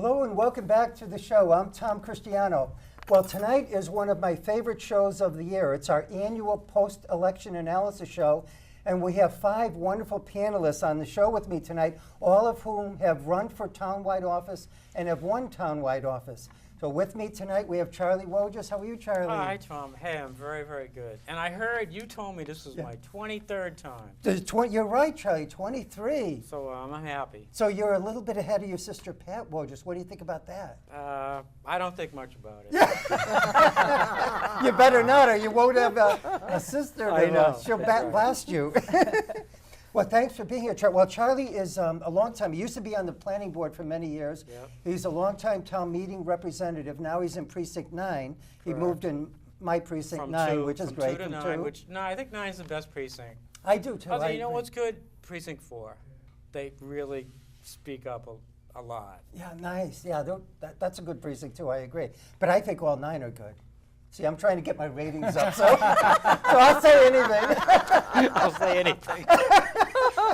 Hello and welcome back to the show. I'm Tom Christiano. Well, tonight is one of my favorite shows of the year. It's our annual post-election analysis show, and we have 5 wonderful panelists on the show with me tonight, all of whom have run for townwide office and have won townwide office. So with me tonight, we have Charlie Wojtas. How are you, Charlie? Hi, Tom. Hey, I'm very, very good. And I heard you told me this was my 23rd time. You're right, Charlie, 23. So I'm happy. So you're a little bit ahead of your sister, Pat Wojtas. What do you think about that? I don't think much about it. You better not, or you won't have a sister. I know. She'll blast you. Well, thanks for being here, Charlie. Well, Charlie is a long time. He used to be on the planning board for many years. Yep. He's a long-time town meeting representative. Now he's in Precinct 9. He Correct. moved in my Precinct From 9, two, which is from great. 2 to 9, which, no, I think 9 is the best precinct. I do, too. Although, I you know agree. what's good? Precinct 4. They really speak up a lot. Yeah, nice. Yeah, that's a good precinct, too. I agree. But I think all 9 are good. See, I'm trying to get my ratings up, so I'll say anything. I'll say anything.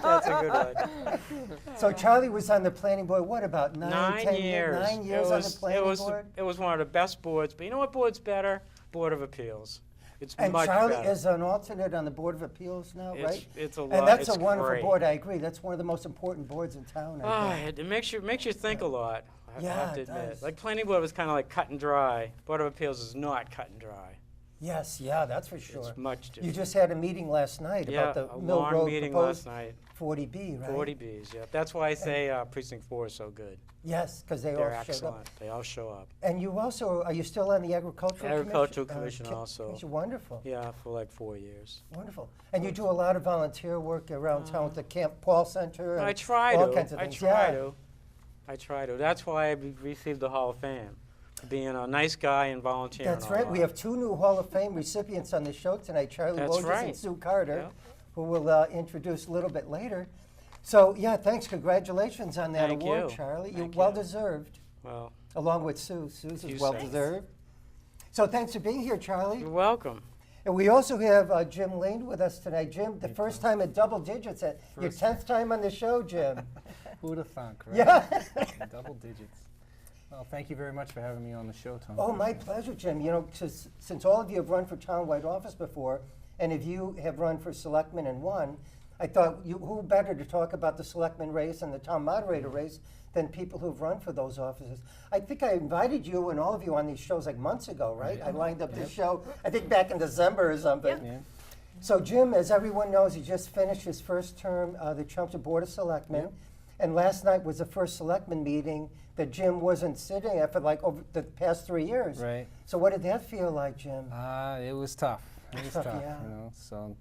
That's a good one. So Charlie was on the planning board, what, about 9 10 years. 9 years on the planning board? It was one of the best boards. But you know what board's better? Board of Appeals. It's And much Charlie better. is an alternate on the Board of Appeals now, right? It's a lot. And that's it's a wonderful great. board, I agree. That's one of the most important boards in town, I think. It makes you think a lot. I Yeah, have to it admit. does. Like planning board was kind of like cut and dry. Board of Appeals is not cut and dry. Yes, yeah, that's for sure. It's much different. You just had a meeting last night yeah, about the a Mill long Road meeting proposed last night. 40B, right? 40Bs, yeah. That's why I say Precinct 4 is so good. Yes, because they They're all showed excellent. up. They all show up. And you also, are you still on the Agricultural Commission? Agricultural Commission also. Wonderful. Yeah, for like 4 years. Wonderful. And you do a lot of volunteer work around town with the Camp Paul Center and I try all to. kinds of I things. try Yeah. to. I try to. That's why I received the Hall of Fame. Being a nice guy and volunteering. That's a right. lot. We have 2 new Hall of Fame recipients on the show tonight, Charlie That's Wojtas and right. Sue Carter, Yeah. who we'll introduce a little bit later. So, yeah, thanks. Congratulations on that Thank award, you. Charlie. Thank you. well-deserved, Well, along with Sue. Sue's is Thanks. well-deserved. So thanks for being here, Charlie. you're welcome. And we also have Jim Lane with us tonight. Jim, the first time in double digits, your 10th time on the show, Jim. Who would have thunk, right? Yeah. Double digits. Well, thank you very much for having me on the show, Tom. Oh, my pleasure, Jim. You know, since all of you have run for townwide office before, and if you have run for selectman and won, I thought who better to talk about the selectman race and the town moderator race than people who've run for those offices. I think I invited you and all of you on these shows like months ago, right? I lined up this show, I think back in December or something. Yeah. So Jim, as everyone knows, he just finished his first term, the Chelmsford Board of Selectmen. Yep. And last night was the first selectman meeting that Jim wasn't sitting at for like over the past 3 years. Right. So what did that feel like, Jim? It was tough. It was Tough, tough, yeah. you know. So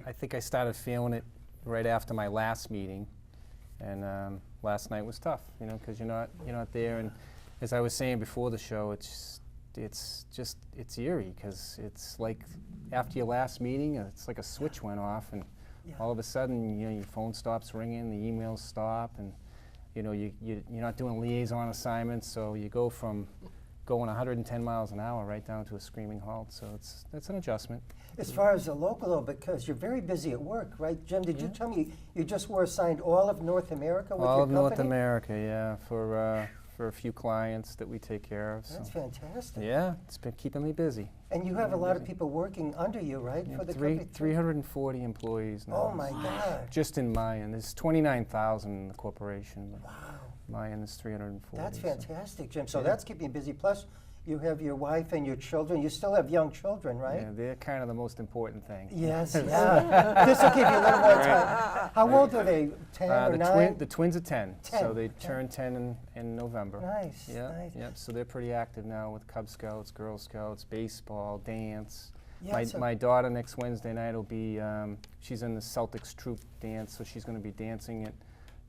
I think I started feeling it right after my last meeting, and last night was tough, you know, because you're not there. And as I was saying before the show, it's eerie because it's like after your last meeting, it's like a switch went off, and all of a sudden, you know, your phone stops ringing, the emails stop, and you know, you're not doing liaison assignments, so you go from going 110 miles an hour right down to a screaming halt. So that's an adjustment. As far as the local, though, because you're very busy at work, right? Jim, did you tell me you just were assigned all of North America with All your of company? North America, yeah, for a few clients that we take care of. That's So. fantastic. Yeah, it's been keeping me busy. And you have a lot of people working under you, right? Yeah, For the three- company? 340 employees now. Oh, my God. Just in Mayan. There's 29,000 in the corporation. But Wow. Mayan is 340. That's so. fantastic, Jim. So Yeah. that's keeping you busy. Plus, you have your wife and your children. You still have young children, right? Yeah, they're kind of the most important thing. Yes, yeah. This will give you a little more time. How old are they? 10 or the 9? The twins are 10, 10, so they 10. turn 10 in November. Nice, Yeah, nice. Yep. So they're pretty active now with Cub Scouts, Girl Scouts, baseball, dance. Yeah, so- My daughter next Wednesday night will be, she's in the Celtics troop dance, so she's going to be dancing at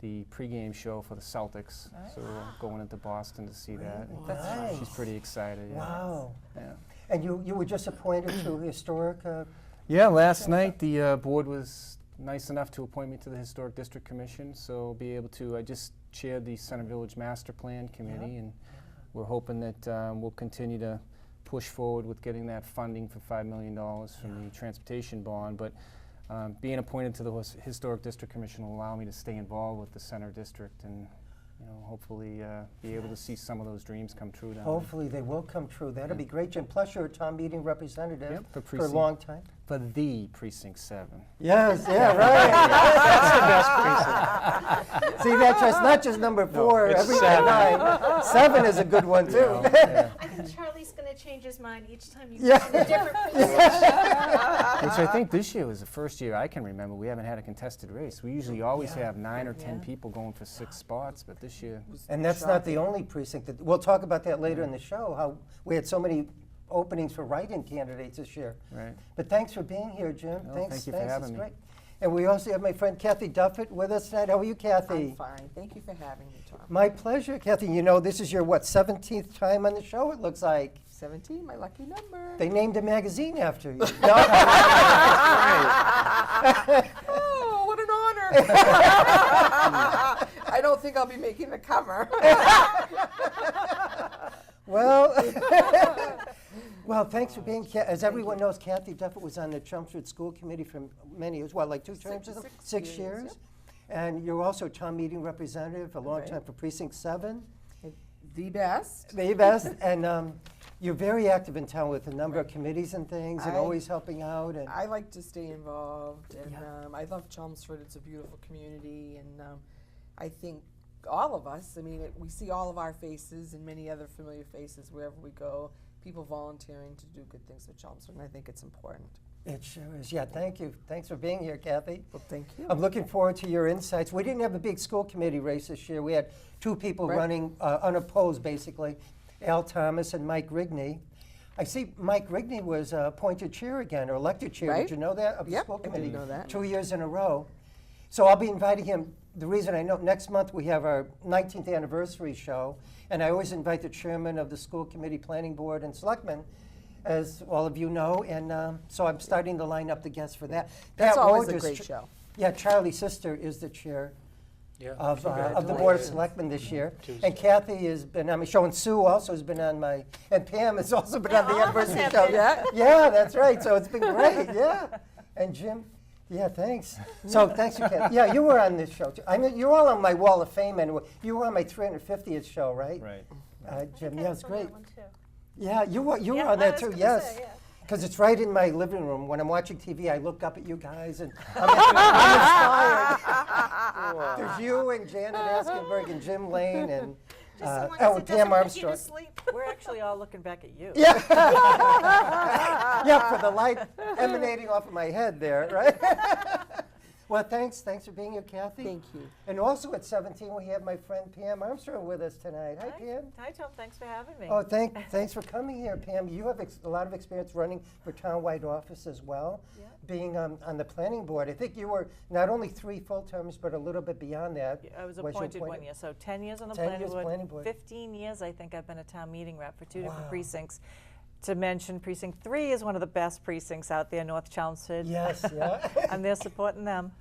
the pregame show for the Celtics. So we're going into Boston to see that. And Nice. She's pretty excited. Yeah. Wow. Yeah. And you were just appointed to historic. Yeah, last night the board was nice enough to appoint me to the Historic District Commission, so I'll be able to, I just chaired the Center Village Master Plan Committee, and we're hoping that we'll continue to push forward with getting that funding for $5 million from the transportation bond. But being appointed to the Historic District Commission will allow me to stay involved with the Center District and hopefully be able to see some of those dreams come true down Hopefully they will come true. That'll be great, Jim. Plus, you're a town meeting representative Yep, for for a precinct. long time. there. For the Precinct 7. Yes, yeah, right. That's the best precinct. See, that's just not just number 4 it's every 7. time. 7 is a good one too. Yeah. I think Charlie's going to change his mind each time you Yeah. mention a different position. Which I think this year was the first year I can remember we haven't had a contested race. We usually always have 9 or 10 people going for 6 spots, but this year, And that's not the only precinct. We'll talk about that later in the show, how we had so many openings for write-in candidates this year. right? But thanks for being here, Jim. No, Thanks, thank you for thanks. having It's me. great. And we also have my friend Kathy Duffett with us tonight. How are you, Kathy? I'm fine. Thank you for having me, Tom. My pleasure, Kathy. This is your, 17th time on the show, it looks like. 17, my lucky number. They named a magazine after you. No? Oh, what an honor. I don't think I'll be making the cover. Well, thanks for being, as everyone knows, Kathy Duffett was on the Chelmsford School Committee for many years, like 2 terms? 6 years, years? yep. And you're also a town meeting representative, a long Right. time for Precinct 7. The best. The best. And you're very active in town with a number of committees and things, and I- always helping out. And I like to stay involved, and Yeah. I love Chelmsford. It's a beautiful community, and I think all of us, we see all of our faces and many other familiar faces wherever we go, people volunteering to do good things with Chelmsford, and I think it's important. it sure is. Yeah, thank you. Thanks for being here, Kathy. Well, thank you. I'm looking forward to your insights. We didn't have a big school committee race this year. We had 2 people Right. running unopposed, basically, Al Thomas and Mike Rigney. I see Mike Rigney was appointed chair again, or elected chair. Right. Did you know that, of the Yep, school I did committee? know that. 2 years in a row. So I'll be inviting him. The reason I know, next month we have our 19th anniversary show, and I always invite the chairman of the school committee, planning board, and selectmen, as all of you know, and so I'm starting to line up the guests for that. That's Pat always a Wojtas, great show. Yeah, Charlie's sister is the chair Yeah. of the Board of Congratulations. Selectmen this year. Tuesday. And Kathy has been on my show, and Sue also has been on my, and Pam has also been on the all of us anniversary have show. been. Yeah. Yeah, that's right, so it's been great, yeah. And Jim, yeah, thanks. So thanks, you, Kathy. Yeah, you were on this show too. I mean, you're all on my wall of fame, and you were on my 350th show, right? Right. Jim, I yeah, it's was on that great. one, too. Yeah, you were Yeah, on I that was too, gonna yes. say, yeah. Because it's right in my living room. When I'm watching TV, I look up at you guys, and I'm inspired. There's you and Janet Askenberg and Jim Lane and Just so long as oh, it Pam doesn't put you Armstrong. to sleep. We're actually all looking back at you. Yeah. Yeah, for the light emanating off of my head there, right? Well, thanks for being here, Kathy. Thank you. And also at 17, we have my friend Pam Armstrong with us tonight. Hi, Pam. Hi, Tom. Thanks for having me. Oh, thanks for coming here, Pam. You have a lot of experience running for townwide office as well, Yeah. being on the planning board. I think you were not only 3 full terms, but a little bit beyond that. I was you appointed 1 year, so 10 years on the 10 planning years board. planning board. 15 years, I think I've been a town meeting rep for 2 different Wow. precincts. To mention, Precinct 3 is one of the best precincts out there, North Chelmsford. Yes, yeah. I'm there supporting them.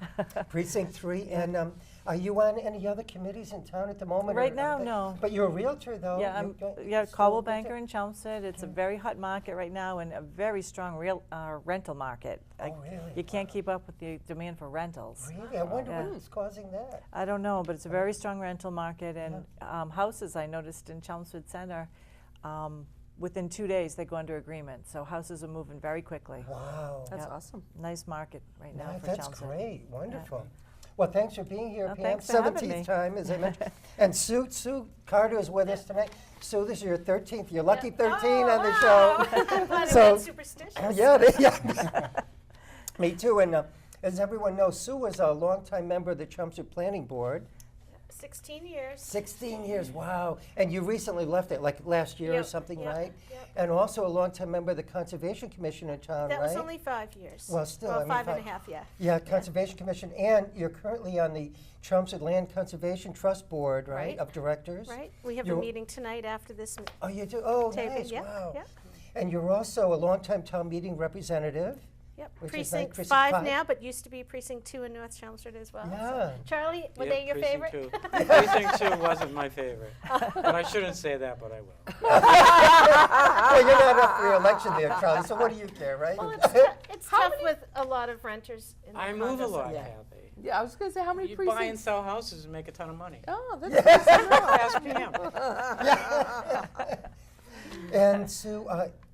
Precinct 3. And are you on any other committees in town at the moment? Right or- now, no. But you're a realtor, though. Yeah, You're Caldwell still a Banker in Chelmsford. It's a very hot market right now and a very strong rental market. Oh, really? You can't keep up with the demand for rentals. Really? I wonder Yeah. what's causing that. I don't know, but it's a very strong rental market, and houses, I noticed in Chelmsford Center, within 2 days, they go under agreement. So houses are moving very quickly. Wow. That's Yep. awesome. Nice market right now Nice, for that's Chelmsford. great. Wonderful. Well, thanks for being here, Oh, Pam. thanks for having 17th me. time, as I mentioned. And Sue Carter is with us tonight. Sue, this is your 13th. You're lucky 13 on the show. I'm So- not superstitious. Yeah. Me too. And as everyone knows, Sue was a longtime member of the Chelmsford Planning Board. 16 years. 16 years, wow. And you recently left it, like last year or Yep, something, yep, right? yep. And also a longtime member of the Conservation Commission in town, That right? was only 5 years. Well, still, Well, I mean, 5.5, yeah. Yeah, Conservation Commission, and you're currently on the Chelmsford Land Conservation Trust Board, right, Right. of directors? Right? We have a You're- meeting tonight after this Oh, you do? Oh, taping. nice, Yeah, wow. yeah. And you're also a longtime town meeting representative. Yep. Which is nice. Precinct Precinct 5 5. now, but used to be Precinct 2 in North Chelmsford as well. Yeah. So. Charlie, were Yeah, they your Precinct favorite? 2. Precinct 2 wasn't my favorite. But I shouldn't say that, but I will. Well, you're not up for election there, Charlie, so what do you care, right? Well, it's tough with a lot of renters in the I move a condos. lot, Yeah. Kathy. Yeah, I was going to say, how many You buy and precincts? sell houses and make a ton of money. Oh, that's nice to know. Ask Pam. And Sue,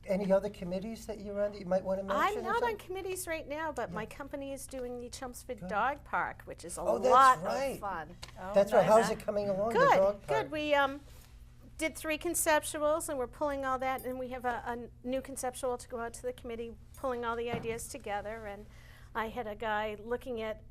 any other committees that you're on that you might want to mention? I'm or not on something? committees right now, but my company is doing the Chelmsford Good. Dog Park, which is a Oh, that's lot right. of fun. That's right. nice. How's it coming along? the Good, dog good. park? We did 3 conceptuals, and we're pulling all that, and we have a new conceptual to go out to the committee, pulling all the ideas together. And I had a guy looking at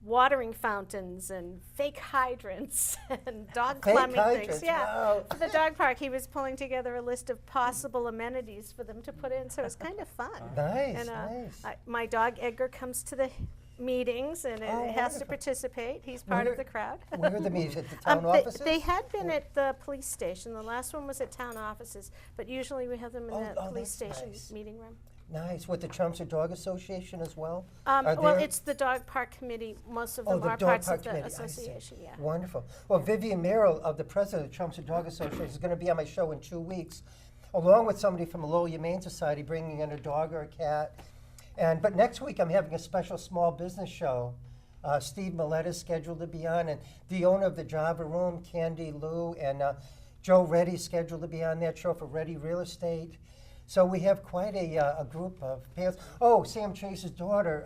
watering fountains and fake hydrants and dog Fake plumbing hydrants, things. Yeah, wow. for the dog park, he was pulling together a list of possible amenities for them to put in, so it was kind of fun. Nice, And nice. my dog Edgar comes to the meetings and Oh, has to wonderful. participate. He's part Where- of the crowd. Where are the meetings? At the town They- offices? They had been at the police station. The last one was at town offices, but usually we have them in Oh, the oh, police that's station nice. meeting room. Nice. With the Chelmsford Dog Association as well? Are Well, there- it's the dog park committee. Most of Oh, them the are dog parts park of the committee. I see. association. Yeah. Wonderful. Well, Vivian Merrill, the president of the Chelmsford Dog Association, is going to be on my show in 2 weeks, along with somebody from the Lowell Humane Society bringing in a dog or a cat. But next week I'm having a special small business show. Steve Millett is scheduled to be on, and the owner of the Java Room, Candy Lou, and Joe Reddy's scheduled to be on that show for Reddy Real Estate. So we have quite a group of panels. Oh, Sam Chase's daughter,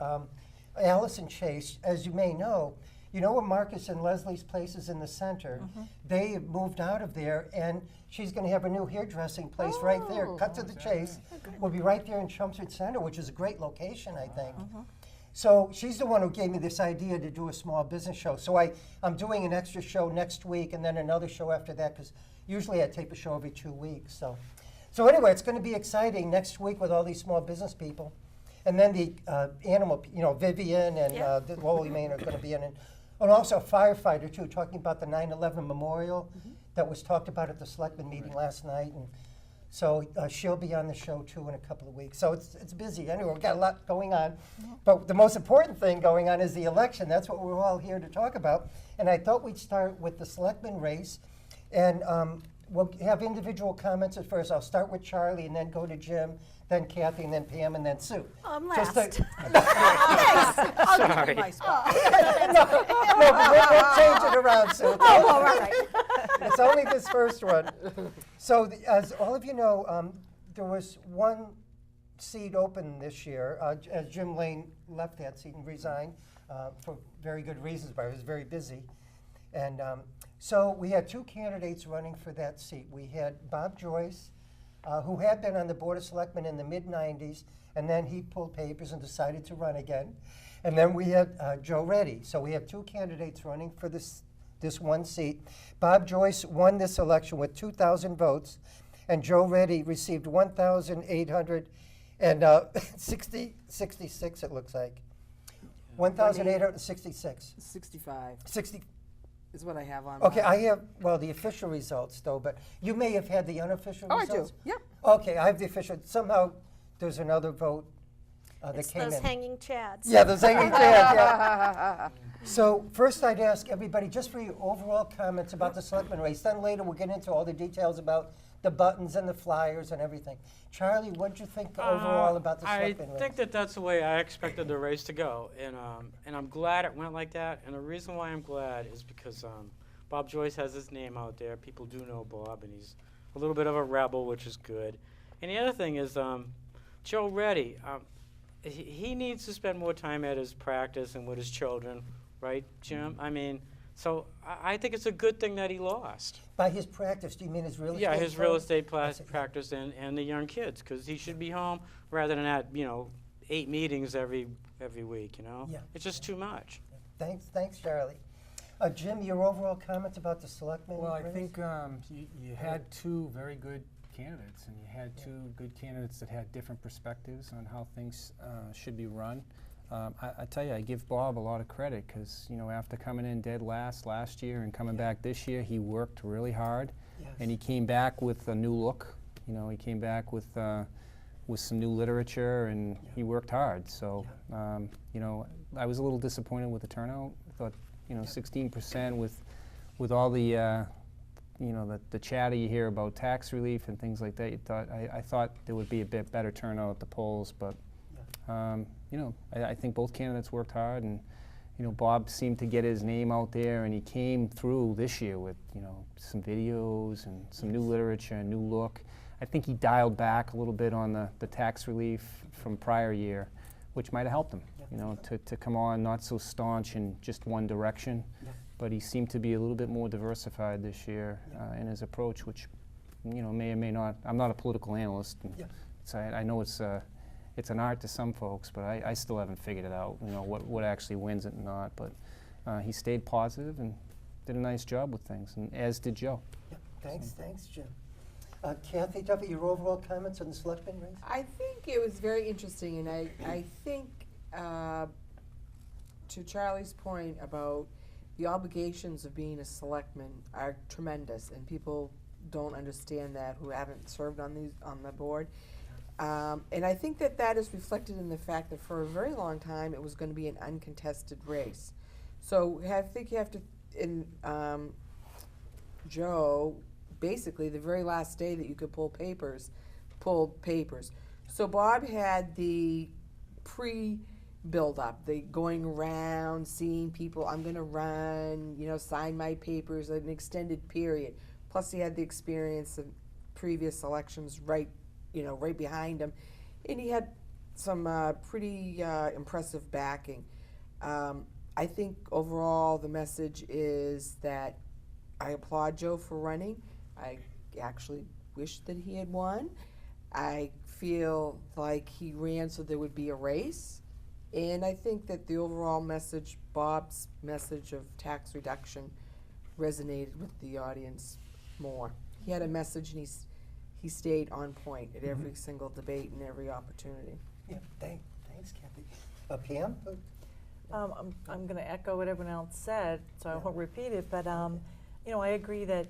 Allison Chase, as you may know, you know where Marcus and Leslie's place is in the center? They moved out of there, and she's going to have a new hairdressing place right there. Cut to the chase. Will be right there in Chelmsford Center, which is a great location, I think. So she's the one who gave me this idea to do a small business show. So I'm doing an extra show next week and then another show after that, because usually I tape a show every 2 weeks. So anyway, it's going to be exciting next week with all these small business people. And then the animal, Vivian and Yeah. the Lowell Humane are going to be in it. And also a firefighter, too, talking about the 9/11 memorial that was talked about at the selectmen meeting last night. And so she'll be on the show, too, in a couple of weeks. So it's busy. Anyway, we've got a lot going on. But the most important thing going on is the election. That's what we're all here to talk about. And I thought we'd start with the selectmen race. And we'll have individual comments at first. I'll start with Charlie and then go to Jim, then Kathy, and then Pam, and then Sue. I'm Just last. to- I'll give Sorry. you my spot. No, but we'll change it around, Sue. Oh, all right. It's only this first one. So, as all of you know, there was one seat open this year, as Jim Lane left that seat and resigned for very good reasons, but he was very busy. And so we had 2 candidates running for that seat. We had Bob Joyce, who had been on the Board of Selectmen in the mid-'90s, and then he pulled papers and decided to run again. And then we had Joe Reddy. So we have 2 candidates running for this one seat. Bob Joyce won this election with 2,000 votes, and Joe Reddy received 1,866, it looks like. 1,866. 65 60. is what I have on Okay, mine. I have, the official results, though, but you may have had the unofficial Oh, I do. results. Yep. Okay, I have the official. Somehow there's another vote that It's came those in. hanging chads. Yeah, the hanging chads, yeah. So first I'd ask everybody just for your overall comments about the selectmen race. Then later we'll get into all the details about the buttons and the flyers and everything. Charlie, what did you think overall about the selectmen I race? think that's the way I expected the race to go, and I'm glad it went like that. And the reason why I'm glad is because Bob Joyce has his name out there. People do know Bob, and he's a little bit of a rebel, which is good. And the other thing is Joe Reddy. He needs to spend more time at his practice and with his children, right, Jim? I mean, so I think it's a good thing that he lost. By his practice, do you mean his real estate? Yeah, his real firm? estate I see. practice and the young kids, because he should be home rather than at 8 meetings every week. Yeah. It's just too much. Thanks, Charlie. Jim, your overall comments about the selectmen Well, I race? think you had 2 very good candidates, and you had 2 good candidates that had different perspectives on how things should be run. I tell you, I give Bob a lot of credit because, after coming in dead last year and coming back this year, he worked really hard, Yes. and he came back with a new look. He came back with some new literature, and he worked hard. So, I was a little disappointed with the turnout. I thought, 16% with all the the chatter you hear about tax relief and things like that. I thought there would be a bit better turnout at the polls, but you know, I think both candidates worked hard, and you know, Bob seemed to get his name out there, and he came through this year with, you know, some videos and some new literature, a new look. I think he dialed back a little bit on the tax relief from prior year, which might have helped him, you know, to come on not so staunch in just one direction. But he seemed to be a little bit more diversified this year in his approach, which, you know, may or may not. I'm not a political analyst, and so I know it's an art to some folks, but I still haven't figured it out, you know, what actually wins it and not. But he stayed positive and did a nice job with things, and as did Joe. Thanks, Jim. Kathy, Duffett, your overall comments on the selectmen race? I think it was very interesting, and I think to Charlie's point about the obligations of being a selectman are tremendous, and people don't understand that who haven't served on the board. And I think that is reflected in the fact that for a very long time it was going to be an uncontested race. So I think you have to, Joe, basically the very last day that you could pulled papers. So Bob had the pre-build-up, the going around, seeing people, I'm going to run, you know, sign my papers, an extended period. Plus he had the experience of previous elections right behind him, and he had some pretty impressive backing. I think overall the message is that I applaud Joe for running. I actually wish that he had won. I feel like he ran so there would be a race, and I think that the overall message, Bob's message of tax reduction, resonated with the audience more. He had a message, and he stayed on point at every single debate and every opportunity. Yeah, thanks, Kathy. Pam? I'm going to echo what everyone else said, so I won't repeat it, but you know, I agree that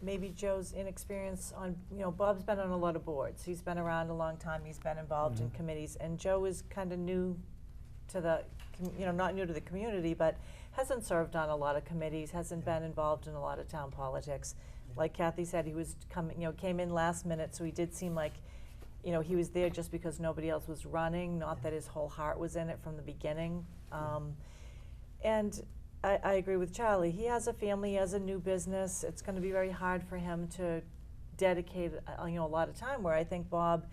maybe Joe's inexperience on, you know, Bob's been on a lot of boards. He's been around a long time. He's been involved in committees, and Joe is kind of new to the, you know, not new to the community, but hasn't served on a lot of committees, hasn't been involved in a lot of town politics. Like Kathy said, he was came in last minute, so he did seem like, you know, he was there just because nobody else was running, not that his whole heart was in it from the beginning. And I agree with Charlie. He has a family, he has a new business. It's going to be very hard for him to dedicate, you know, a lot of time, where I think Bob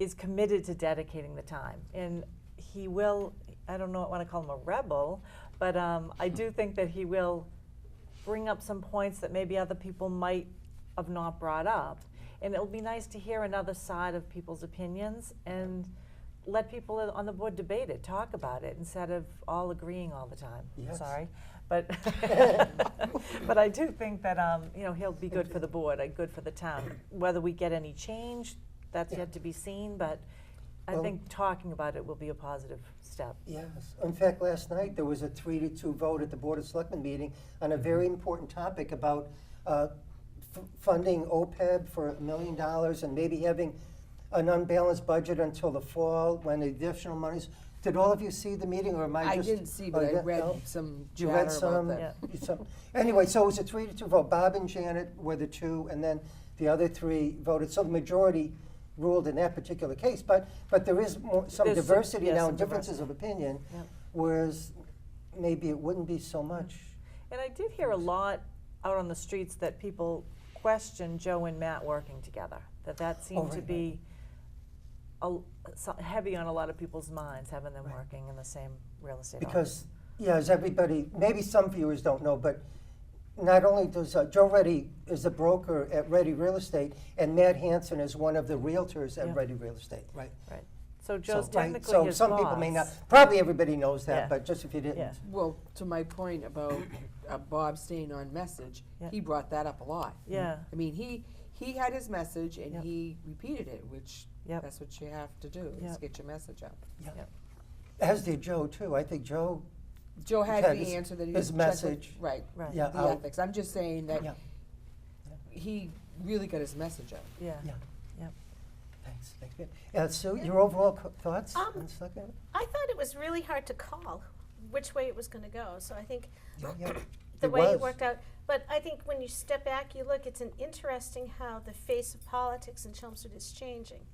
is committed to dedicating the time. And he will, I don't know, I want to call him a rebel, but I do think that he will bring up some points that maybe other people might have not brought up. And it'll be nice to hear another side of people's opinions and let people on the board debate it, talk about it, instead of all agreeing all the time. Yes. Sorry. But but I do think that you know, he'll be good for the board, good for the town. Whether we get any change, that's yet to be seen, but I think talking about it will be a positive step. Yes. In fact, last night there was a 3-2 vote at the Board of Selectmen meeting on a very important topic about funding OPEB for $1 million and maybe having an unbalanced budget until the fall when additional monies. Did all of you see the meeting, or am I just? I didn't see, but I read some You chatter read some? about that. Some. Anyway, so it was a 3-2 vote. Bob and Janet were the two, and then the other three voted. So the majority ruled in that particular case. But there is some There's diversity some now and differences of opinion, whereas maybe it wouldn't be so much. And I did hear a lot out on the streets that people question Joe and Matt working together, that seemed to be heavy on a lot of people's minds, having them working in the same real estate office. Because, as everybody, maybe some viewers don't know, but not only does Joe Reddy is a broker at Reddy Real Estate, and Matt Hansen is one of the realtors at Reddy Real Estate, right? Right. So Joe's So, technically so his some boss. people may not, probably everybody knows that, Yeah. but just if you didn't. Yeah. Well, to my point about Bob staying on message, he brought that up a lot. Yeah. I mean, he had his message and Yep. he repeated it, which Yep. that's what you have to do, is Yep. get your message out. Yeah. Yep. As did Joe, too. I think Joe, Joe had Had the his- answer that he his checked with- message. Right, Right. Yeah, the out. ethics. I'm just saying that Yeah. he really got his message out. Yeah. Yeah. Yep. thanks. Sue, your overall thoughts on the selectmen? I thought it was really hard to call which way it was going to go. So I think Yeah. the It way was. it worked out. But I think when you step back, you look, it's an interesting how the face of politics in Chelmsford is changing.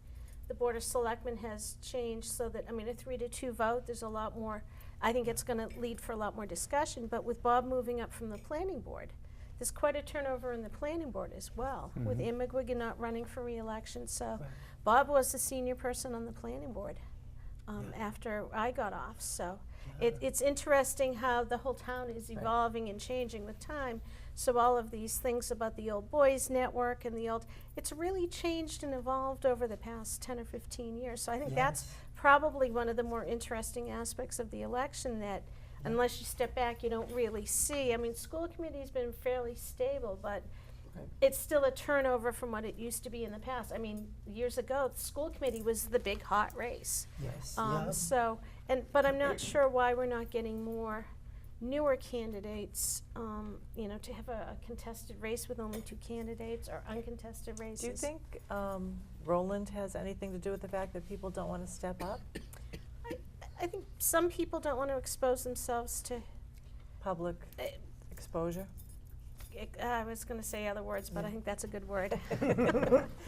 the Board of Selectmen has changed so that, I mean, a 3-2 vote, there's a lot more, I think it's gonna lead for a lot more discussion, but with Bob moving up from the planning board, there's quite a turnover in the planning board as well, with Imigwig not running for re-election, so Bob was the senior person on the planning board after I got off, so it's interesting how the whole town is evolving and changing with time. So all of these things about the old boys network and it's really changed and evolved over the past 10 or 15 years. So I think that's probably one of the more interesting aspects of the election that unless you step back, you don't really see. I mean, school committee's been fairly stable, but it's still a turnover from what it used to be in the past. I mean, years ago, the school committee was the big hot race. Yes. But I'm not sure why we're not getting more newer candidates, you know, to have a contested race with only 2 candidates or uncontested races. Do you think Roland has anything to do with the fact that people don't want to step up? I think some people don't want to expose themselves to, Public exposure? I was going to say other words, but I think that's a good word.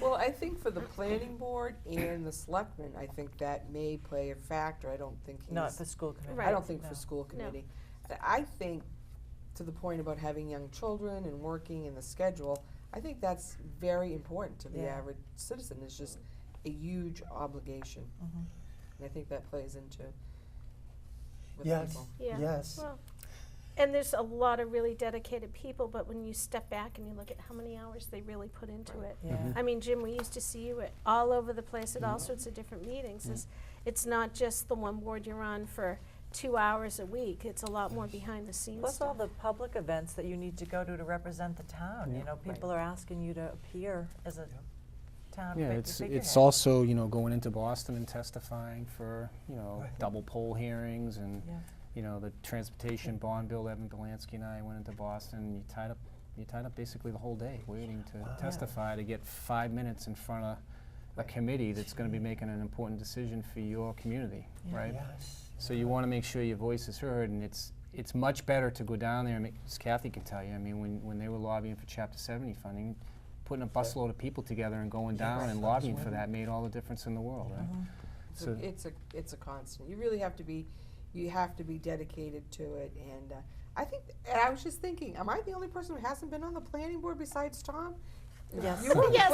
Well, I think for the planning board and the selectmen, I think that may play a factor. I don't think he's. Not for school committee. Right. I don't think No. for school committee. I think, to the point about having young children and working in the schedule, I think that's very important to the Yeah. average citizen. It's just a huge obligation. And I think that plays into with Yes. people. Yeah. Yes. Well, and there's a lot of really dedicated people, but when you step back and you look at how many hours they really put into it. Yeah. I mean, Jim, we used to see you all over the place at all sorts of different meetings. It's not just the one board you're on for 2 hours a week. It's a lot more behind the scenes Plus all stuff. the public events that you need to go to represent the town. You know, people are asking you to appear as a town Yeah, figurehead. it's also, you know, going into Boston and testifying for, you know, double poll hearings and, Yeah. you know, the transportation bond bill. Evan Delansky and I went into Boston, and you tied up basically the whole day waiting to testify to get 5 minutes in front of a committee that's going to be making an important decision for your community, right? Yes. So you want to make sure your voice is heard, and it's much better to go down there and make, as Kathy can tell you, I mean, when they were lobbying for Chapter 70 funding, putting a busload of people together and going down and lobbying for that made all the difference in the world, right? So It's a constant. You really have to be dedicated to it. And I think, and I was just thinking, am I the only person who hasn't been on the planning board besides Tom? Yes. You were on the Yes.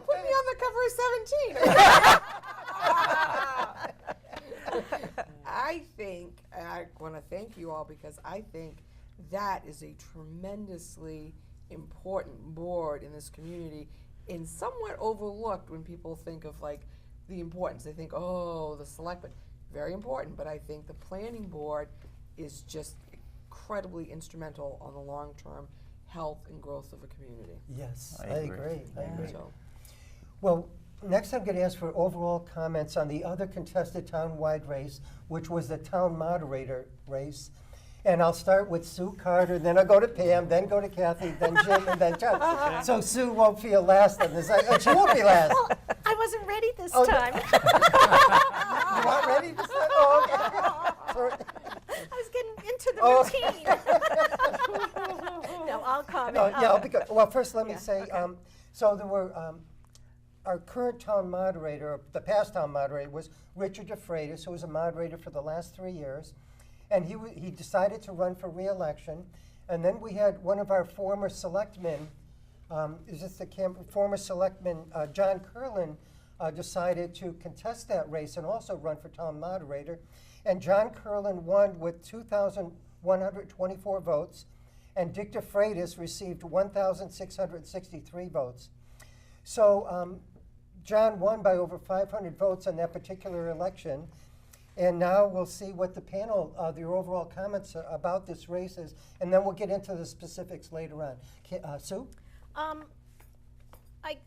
Put me on the cover of 17. I think, and I want to thank you all because I think that is a tremendously important board in this community and somewhat overlooked when people think of like the importance. They think, oh, the selectmen, very important, but I think the planning board is just incredibly instrumental on the long-term health and growth of a community. Yes, I I agree. agree. I agree. So, Well, next I'm going to ask for overall comments on the other contested town-wide race, which was the town moderator race. And I'll start with Sue Carter, then I'll go to Pam, then go to Kathy, then Jim, and then Tom. So Sue won't feel last on this. She won't be last. Well, I wasn't ready this Oh, time. You not ready to start? Oh, okay. Sorry. I was getting into the Oh. routine. No, I'll comment. No, yeah, I'll be good. Well, first let me Yeah, say, okay. so there were, our current town moderator, or the past town moderator, was Richard DeFreitas, who was a moderator for the last 3 years. And he decided to run for re-election. And then we had one of our former selectmen, former selectman, John Curlin, decided to contest that race and also run for town moderator. And John Curlin won with 2,124 votes, and Dick DeFreitas received 1,663 votes. So John won by over 500 votes on that particular election. And now we'll see what the panel, their overall comments about this race is, and then we'll get into the specifics later on. Sue? I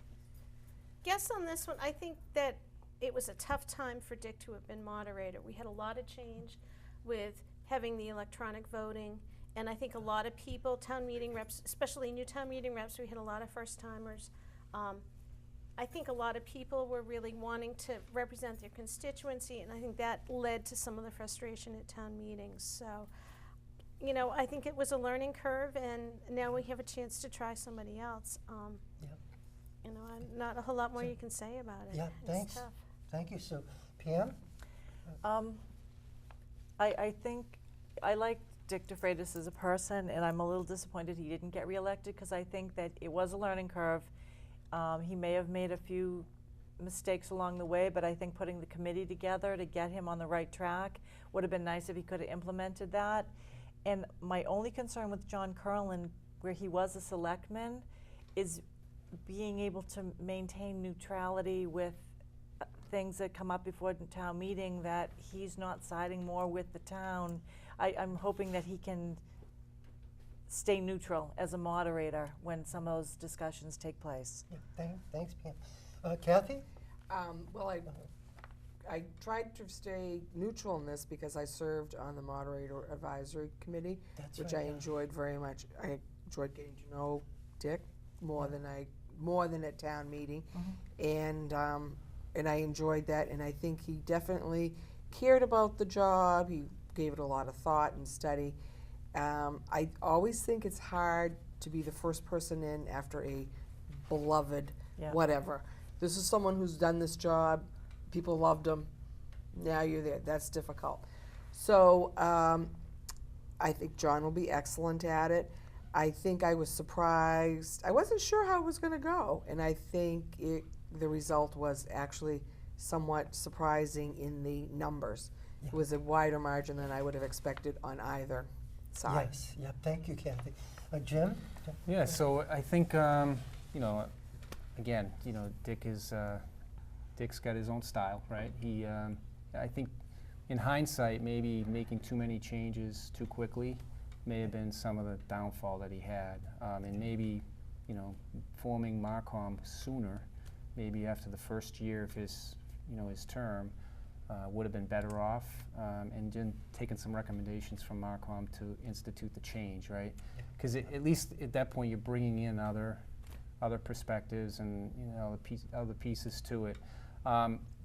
guess on this one, I think that it was a tough time for Dick to have been moderator. We had a lot of change with having the electronic voting, and I think a lot of people, town meeting reps, especially new town meeting reps, we had a lot of first timers. I think a lot of people were really wanting to represent their constituency, and I think that led to some of the frustration at town meetings. So you know, I think it was a learning curve, and now we have a chance to try somebody else. Yep. You know, not a whole lot more you can say about it. Yeah, It's thanks. tough. Thank you, Sue. Pam? I think I like Dick DeFreitas as a person, and I'm a little disappointed he didn't get reelected because I think that it was a learning curve. He may have made a few mistakes along the way, but I think putting the committee together to get him on the right track would have been nice if he could have implemented that. And my only concern with John Curlin, where he was a selectman, is being able to maintain neutrality with things that come up before the town meeting, that he's not siding more with the town. I'm hoping that he can stay neutral as a moderator when some of those discussions take place. Yeah, thanks, Pam. Kathy? Well, I tried to stay neutral in this because I served on the moderator advisory committee, That's which right, I yeah. enjoyed very much. I enjoyed getting to know Dick more than at town meeting, and I enjoyed that. And I think he definitely cared about the job. He gave it a lot of thought and study. I always think it's hard to be the first person in after a beloved whatever. This is someone who's done this job. People loved him. Now you're there. That's difficult. So I think John will be excellent at it. I think I was surprised. I wasn't sure how it was going to go, and I think the result was actually somewhat surprising in the numbers. It was a wider margin than I would have expected on either side. Yes, yeah, thank you, Kathy. Jim? Yeah, so I think, you know, again, you know, Dick's got his own style, right? I think in hindsight, maybe making too many changes too quickly may have been some of the downfall that he had. And maybe, you know, forming Marcom sooner, maybe after the first year of his term, would have been better off, and then taking some recommendations from Marcom to institute the change, right? Because at least at that point, you're bringing in other perspectives and, you know, other pieces to it.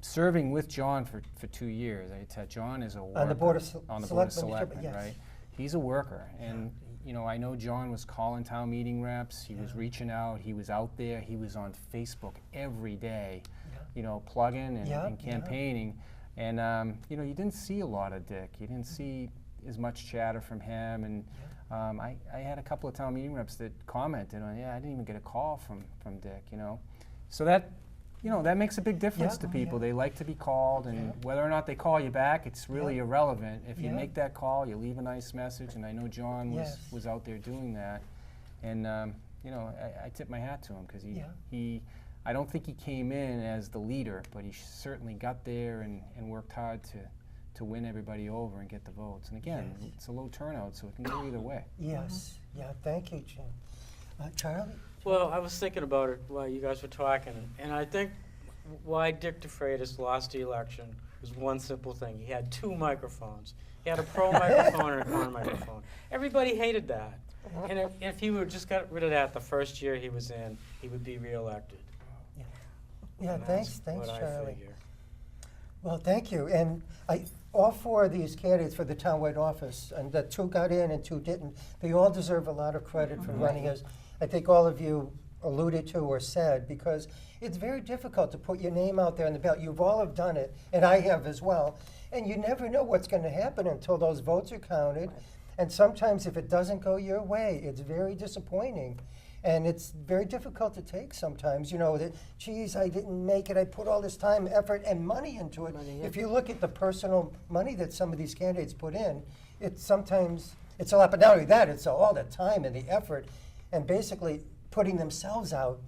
Serving with John for 2 years, I tell John is a worker. On the Board of Selectmen, yes. right? He's a worker, and you know, I know John was calling town meeting reps. He was reaching out. He was out there. He was on Facebook every day, you know, plugging and campaigning. And you know, you didn't see a lot of Dick. You didn't see as much chatter from him. And I had a couple of town meeting reps that commented on, I didn't even get a call from Dick. You know, so that. You know, that makes a big difference to people. They like to be called, and whether or not they call you back, it's really irrelevant. If you make that call, you leave a nice message, and I know John was out there doing that. And, you know, I tip my hat to him because I don't think he came in as the leader, but he certainly got there and worked hard to win everybody over and get the votes. And again, it's a low turnout, so it can go either way. Yes, thank you, Jim. Charlie? Well, I was thinking about it while you guys were talking, and I think why Dick DeFreitas lost the election was one simple thing. He had 2 microphones. He had a pro microphone and a con microphone. Everybody hated that. And if he would just got rid of that the first year he was in, he would be reelected. Yeah, And thanks, that's what I Charlie. figure. Well, thank you. And all 4 of these candidates for the townwide office, and the 2 got in and 2 didn't, they all deserve a lot of credit for running, as I think all of you alluded to or said, because it's very difficult to put your name out there on the ballot. You've all have done it, and I have as well. And you never know what's going to happen until those votes are counted. And sometimes if it doesn't go your way, it's very disappointing. And it's very difficult to take sometimes, you know, that, geez, I didn't make it. I put all this time, effort, and money into it. If you look at the personal money that some of these candidates put in, it's a lot. But not only that, it's all the time and the effort, and basically putting themselves out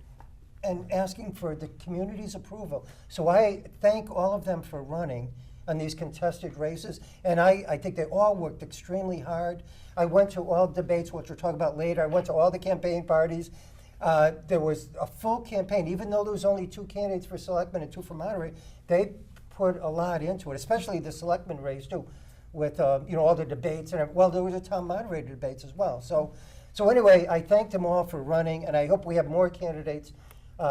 and asking for the community's approval. So I thank all of them for running on these contested races, and I think they all worked extremely hard. I went to all debates, which we'll talk about later. I went to all the campaign parties. There was a full campaign, even though there was only 2 candidates for selectmen and 2 for moderator. They put a lot into it, especially the selectmen race too, with you know, all the debates, and well, there was a town moderator debates as well. So anyway, I thank them all for running, and I hope we have more candidates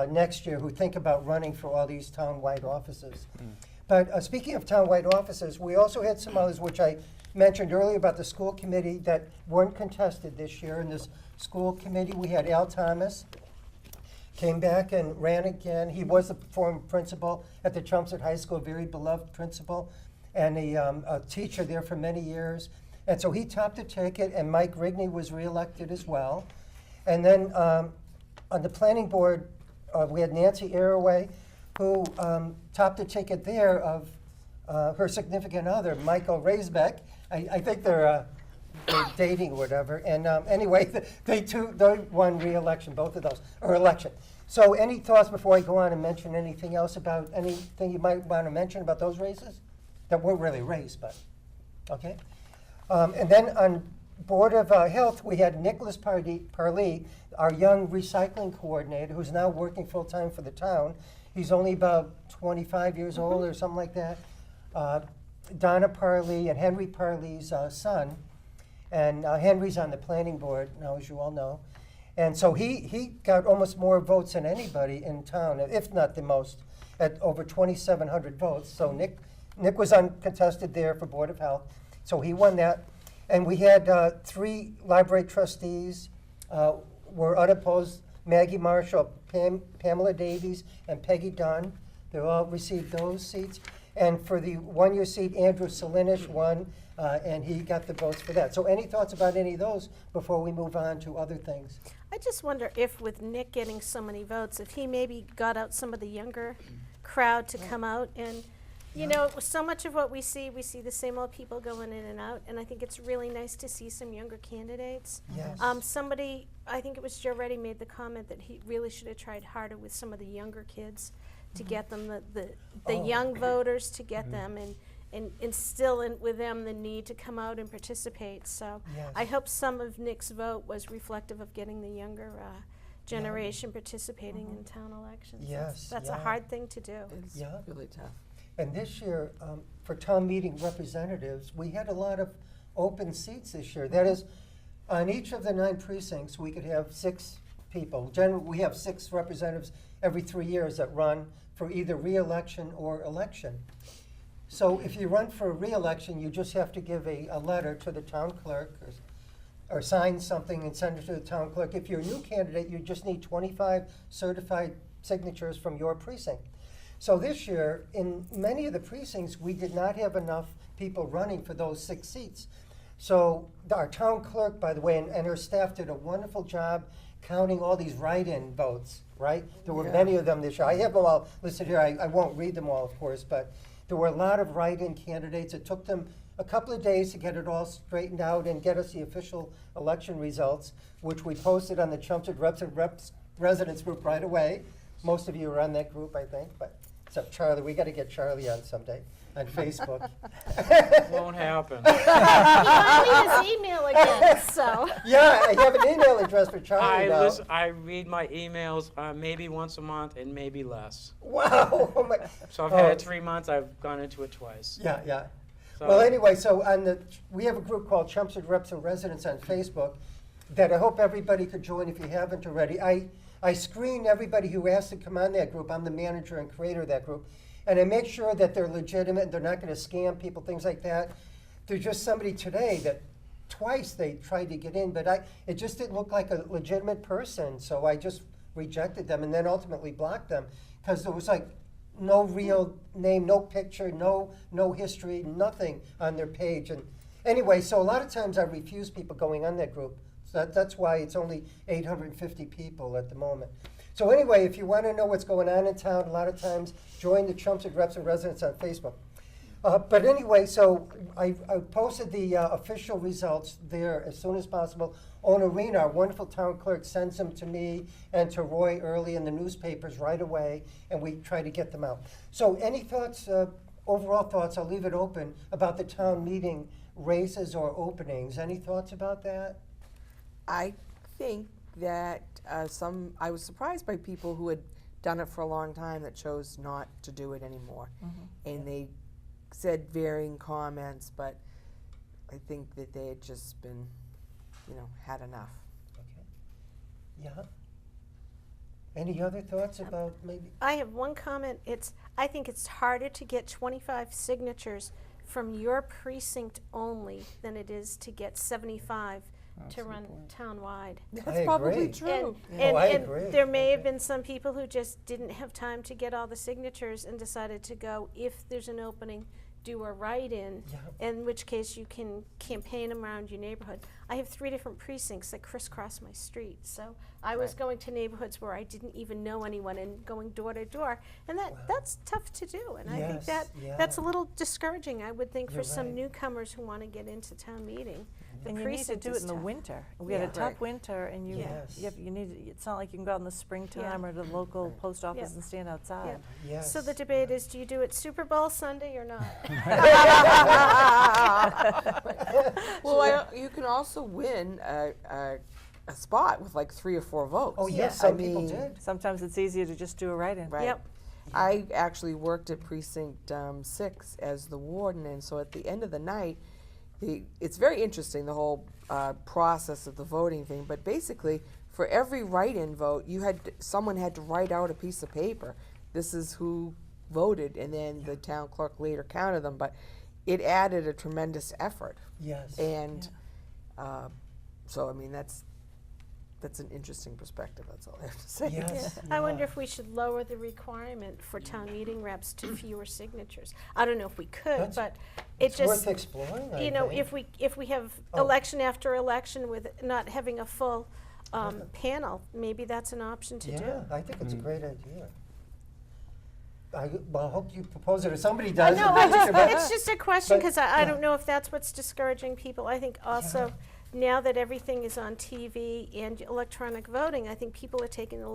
next year who think about running for all these town-wide offices. But speaking of town-wide offices, we also had some others which I mentioned earlier about the school committee that weren't contested this year. In this school committee, we had Al Thomas, came back and ran again. He was the former principal at the Chelmsford High School, very beloved principal, and a teacher there for many years. And so he topped the ticket, and Mike Rigney was reelected as well. And then on the planning board, we had Nancy Arroway, who topped the ticket there of her significant other, Michael Raisbeck. I think they're dating or whatever. And anyway, they won re-election, both of those, or election. So any thoughts before I go on and mention anything else about anything you might want to mention about those races? That weren't really races, but, okay. And then on Board of Health, we had Nicholas Parley, our young recycling coordinator, who's now working full-time for the town. He's only about 25 years old or something like that. Donna Parley and Henry Parley's son. And Henry's on the planning board now, as you all know. And so he got almost more votes than anybody in town, if not the most, at over 2,700 votes. So Nick was uncontested there for Board of Health. So he won that. And we had 3 library trustees were unopposed: Maggie Marshall, Pamela Davies, and Peggy Dunn. They all received those seats. And for the one-year seat, Andrew Salinish won, and he got the votes for that. So any thoughts about any of those before we move on to other things? I just wonder if with Nick getting so many votes, if he maybe got out some of the younger crowd to come out. And you know, so much of what we see the same old people going in and out, and I think it's really nice to see some younger candidates. Yes. Somebody, I think it was Joe Reddy, made the comment that he really should have tried harder with some of the younger kids to get them, the young voters, to get them and instill with them the need to come out and participate. So Yes. I hope some of Nick's vote was reflective of getting the younger generation participating in town elections. Yes, That's a yeah. hard thing to do. It's Yeah. really tough. And this year, for town meeting representatives, we had a lot of open seats this year. That is, on each of the 9 precincts, we could have 6 people. Generally, we have 6 representatives every 3 years that run for either re-election or election. So if you run for re-election, you just have to give a letter to the town clerk or sign something and send it to the town clerk. If you're a new candidate, you just need 25 certified signatures from your precinct. So this year, in many of the precincts, we did not have enough people running for those 6 seats. So our town clerk, by the way, and her staff did a wonderful job counting all these write-in votes, right? There were many of them this year. I have them all listed here. I won't read them all, of course, but there were a lot of write-in candidates. It took them a couple of days to get it all straightened out and get us the official election results, which we posted on the Chelmsford Residents group right away. Most of you are on that group, I think, but except Charlie. We got to get Charlie on someday on Facebook. Won't happen. He got me his email again, so. Yeah, I have an email address for Charlie now. I read my emails maybe once a month and maybe less. Wow. Oh my. So I've had it 3 months. I've gone into it twice. Yeah, yeah. So Well, anyway, so we have a group called Chelmsford Reps and Residents on Facebook that I hope everybody could join if you haven't already. I screen everybody who asks to come on that group. I'm the manager and creator of that group. And I make sure that they're legitimate and they're not going to scam people, things like that. There's just somebody today that twice they tried to get in, but it just didn't look like a legitimate person. So I just rejected them and then ultimately blocked them because there was like no real name, no picture, no history, nothing on their page. And anyway, so a lot of times I refuse people going on that group. So that's why it's only 850 people at the moment. So anyway, if you want to know what's going on in town, a lot of times join the Chelmsford Reps and Residents on Facebook. But anyway, so I posted the official results there as soon as possible. Ona Rena, our wonderful town clerk, sends them to me and to Roy early in the newspapers right away, and we try to get them out. So any thoughts, overall thoughts, I'll leave it open, about the town meeting races or openings. Any thoughts about that? I think that I was surprised by people who had done it for a long time that chose not to do it anymore. And they said varying comments, but I think that they had just been, had enough. Okay. Yeah. Any other thoughts about maybe? I have one comment. I think it's harder to get 25 signatures from your precinct only than it is to get 75 That's to a good run point. town-wide. That's I probably agree. true. And, I and agree. there I may have agree. been some people who just didn't have time to get all the signatures and decided to go, if there's an opening, do a write-in, Yeah. in which case you can campaign around your neighborhood. I have 3 different precincts that crisscross my street, so I was Right. going to neighborhoods where I didn't even know anyone and going door to door, and that's tough to do, and I think Yes, that's a yeah. little discouraging, I would think, You're for some right. newcomers who want to get into town meeting. The And you need to precinct do it is in the tough. winter. We had Yeah. a tough Right. winter, and Yes. you need. It's not like you can go out in the springtime or the local post office and stand outside. Yes. So the debate is, do you do it Super Bowl Sunday or not? Well, you can also win a spot with like 3 or 4 votes. Oh, yes, I some people mean, did. Sometimes it's easier to just do a write-in. Right. Yep. I actually worked at precinct 6 as the warden, and so at the end of the night, it's very interesting, the whole process of the voting thing. But basically, for every write-in vote, someone had to write out a piece of paper. This is who voted, and then the town clerk later counted them. But it added a tremendous effort, Yes. and so I mean that's an interesting perspective. That's all I have to say. Yes. I wonder if we should lower the requirement for town meeting reps to fewer signatures. I don't know if we could, That's- but it It's just, worth exploring, I you know, think. if we have Oh. election after election with not having a full panel, maybe that's an option to do. Yeah, I think it's a Mm. great idea. I hope you propose it, or somebody I does. know, it's just a question, But, because I yeah. don't know if that's what's discouraging people. I think also, now that everything is on TV and electronic voting, I think people are taking it a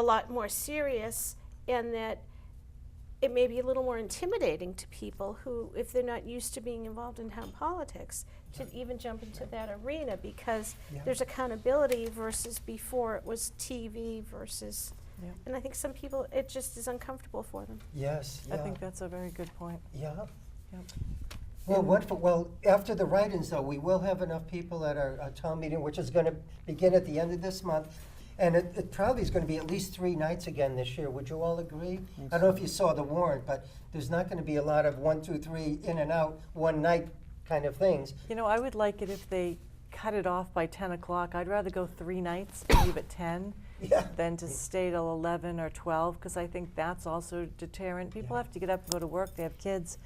lot more serious, and that it may be a little more intimidating to people who, if they're not used to being involved in town politics, to even jump into that arena, because Yeah. there's accountability versus before it was TV versus, Yeah. and I think some people, it just is uncomfortable for them. Yes, yeah. I think that's a very good point. Yeah. Yep. Well, wonderful. Well, after the write-ins, though, we will have enough people at our town meeting, which is going to begin at the end of this month. And it probably is going to be at least 3 nights again this year. Would you all agree? I don't know if you saw the warrant, but there's not going to be a lot of 1, 2, 3 in and out one night kind of things. You know, I would like it if they cut it off by 10 o'clock. I'd rather go 3 nights and leave at 10 Yeah. than to stay till 11 or 12, because I think that's also deterrent. People Yeah. have to get up and go to work. They have kids.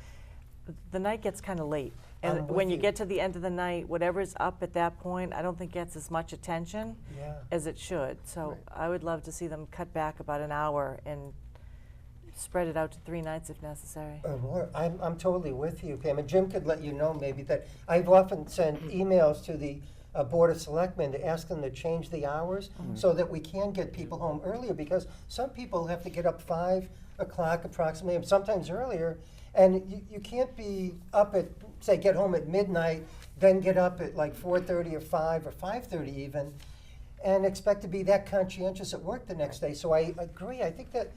The night gets kind of late. I'm And with when you you. get to the end of the night, whatever's up at that point, I don't think gets as much attention Yeah. as it should. So Right. I would love to see them cut back about an hour and spread it out to 3 nights if necessary. Or more. I'm totally with you, Pam. And Jim could let you know maybe that I've often sent emails to the Board of Selectmen to ask them to change the hours so that we can get people home earlier, because some people have to get up 5 o'clock approximately, and sometimes earlier, and you can't be up at, say, get home at midnight, then get up at like 4:30 or 5 or 5:30 even, and expect to be that conscientious at work the next day. So I agree. I think that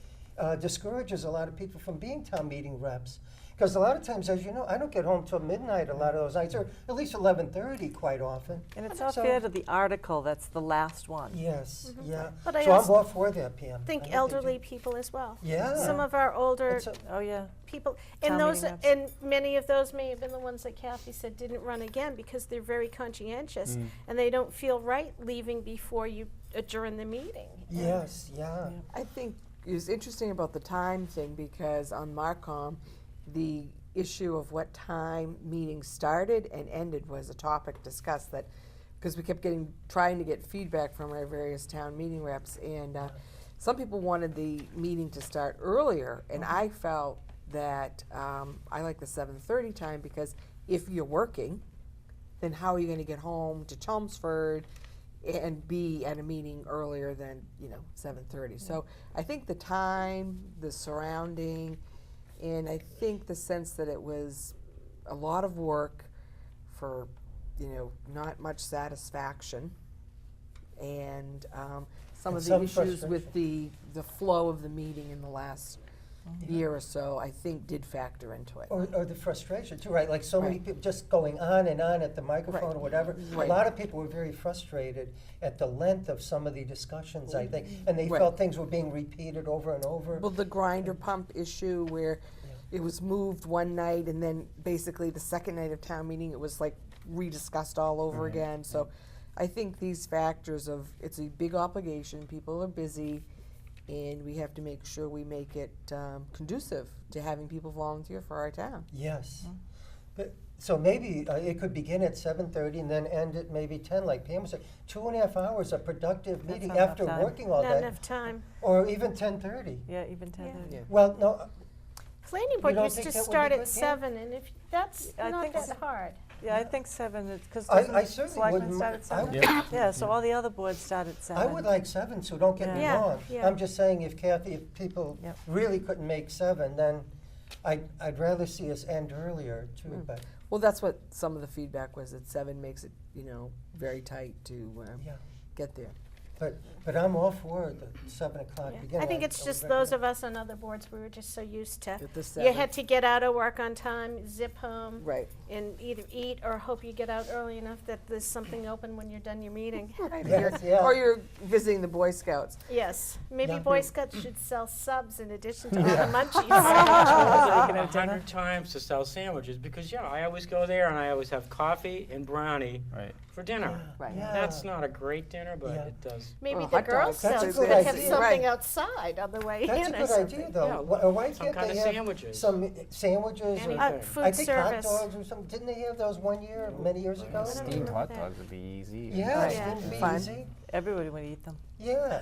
discourages a lot of people from being town meeting reps. Because a lot of times, as you know, I don't get home till midnight a lot of those nights, or at least 11:30 quite often. And it's not So- fair to the article that's the last one. Yes, yeah. But I So I'm also all for that, Pam. I think they elderly do. people as well. Yeah. Some of our older It's a- Oh, yeah. people, Town and those, meeting reps. and many of those may have been the ones that Kathy said didn't run again, because they're very conscientious, and they don't feel right leaving before you adjourn the meeting. Yes, yeah. I think it's interesting about the time thing, because on Marcom, the issue of what time meetings started and ended was a topic discussed, that because we kept trying to get feedback from our various town meeting reps, and some people wanted the meeting to start earlier, and I felt that I like the 7:30 time, because if you're working, then how are you going to get home to Chelmsford and be at a meeting earlier than 7:30? So I think the time, the surrounding, and I think the sense that it was a lot of work for not much satisfaction, and some And of the some issues with the flow of the meeting in the last year or so, I think did factor into it. Or the frustration too, right? Like so many Right. people just going on and on at the microphone Right. or whatever. Right. A lot of people were very frustrated at the length of some of the discussions, I think, and they Right. felt things were being repeated over and over. Well, the grinder pump issue, where it was moved one night, and then basically the second night of town meeting, it was like rediscussed all over again. So I think these factors of, it's a big obligation, people are busy, and we have to make sure we make it conducive to having people volunteer for our town. Yes. But, so maybe it could begin at 7:30 and then end at maybe 10, like Pam said. 2.5 hours of productive That's meeting not enough after time. working all Not day. enough time. Or even 10:30. Yeah, even 10:30. Yeah. Well, no, Planning board don't used think to that would be start good, at Pam? 7, and if that's I not think that so. hard. Yeah, I think 7, because I certainly selectmen wouldn't. start at 7? Yeah. Yeah, so all the other boards start at 7. I would like 7, so don't get me Yeah. wrong. Yeah. I'm just saying if Kathy, if people Yep. really couldn't make 7, then I'd rather see us end earlier too, but, Well, that's what some of the feedback was, that 7 makes it, very tight to yeah. get there. But I'm all for the 7 o'clock Yeah. beginning. I think it's would just recommend- those of us on other boards, we were just so used to, At the you 7. had to get out of work on time, zip home, Right. and either eat or hope you get out early enough that there's something open when you're done your meeting. Right, Yes, yeah. Or you're visiting the Boy Scouts. Yes, maybe Yeah. Boy Scouts should sell subs in addition to all the munchies. I've can have dinner. 100 times to sell sandwiches because, I always go there and I always have coffee and brownie Right. for dinner. Right. Yeah. That's not a great dinner, but Yeah. it does. Maybe Well, the hot Girl dogs, that's a Scouts good could have idea. something Right. outside on the way That's in a or good something. idea, though. Yeah, Why some can't kind they of have sandwiches. some sandwiches? Anything. Or, Food I think service. hot dogs or something. Didn't they have those one year, many years ago? I don't Steamed remember hot that. dogs would be easy. Yeah, Right. it's gonna be Fun. easy. Everybody would eat them. Yeah.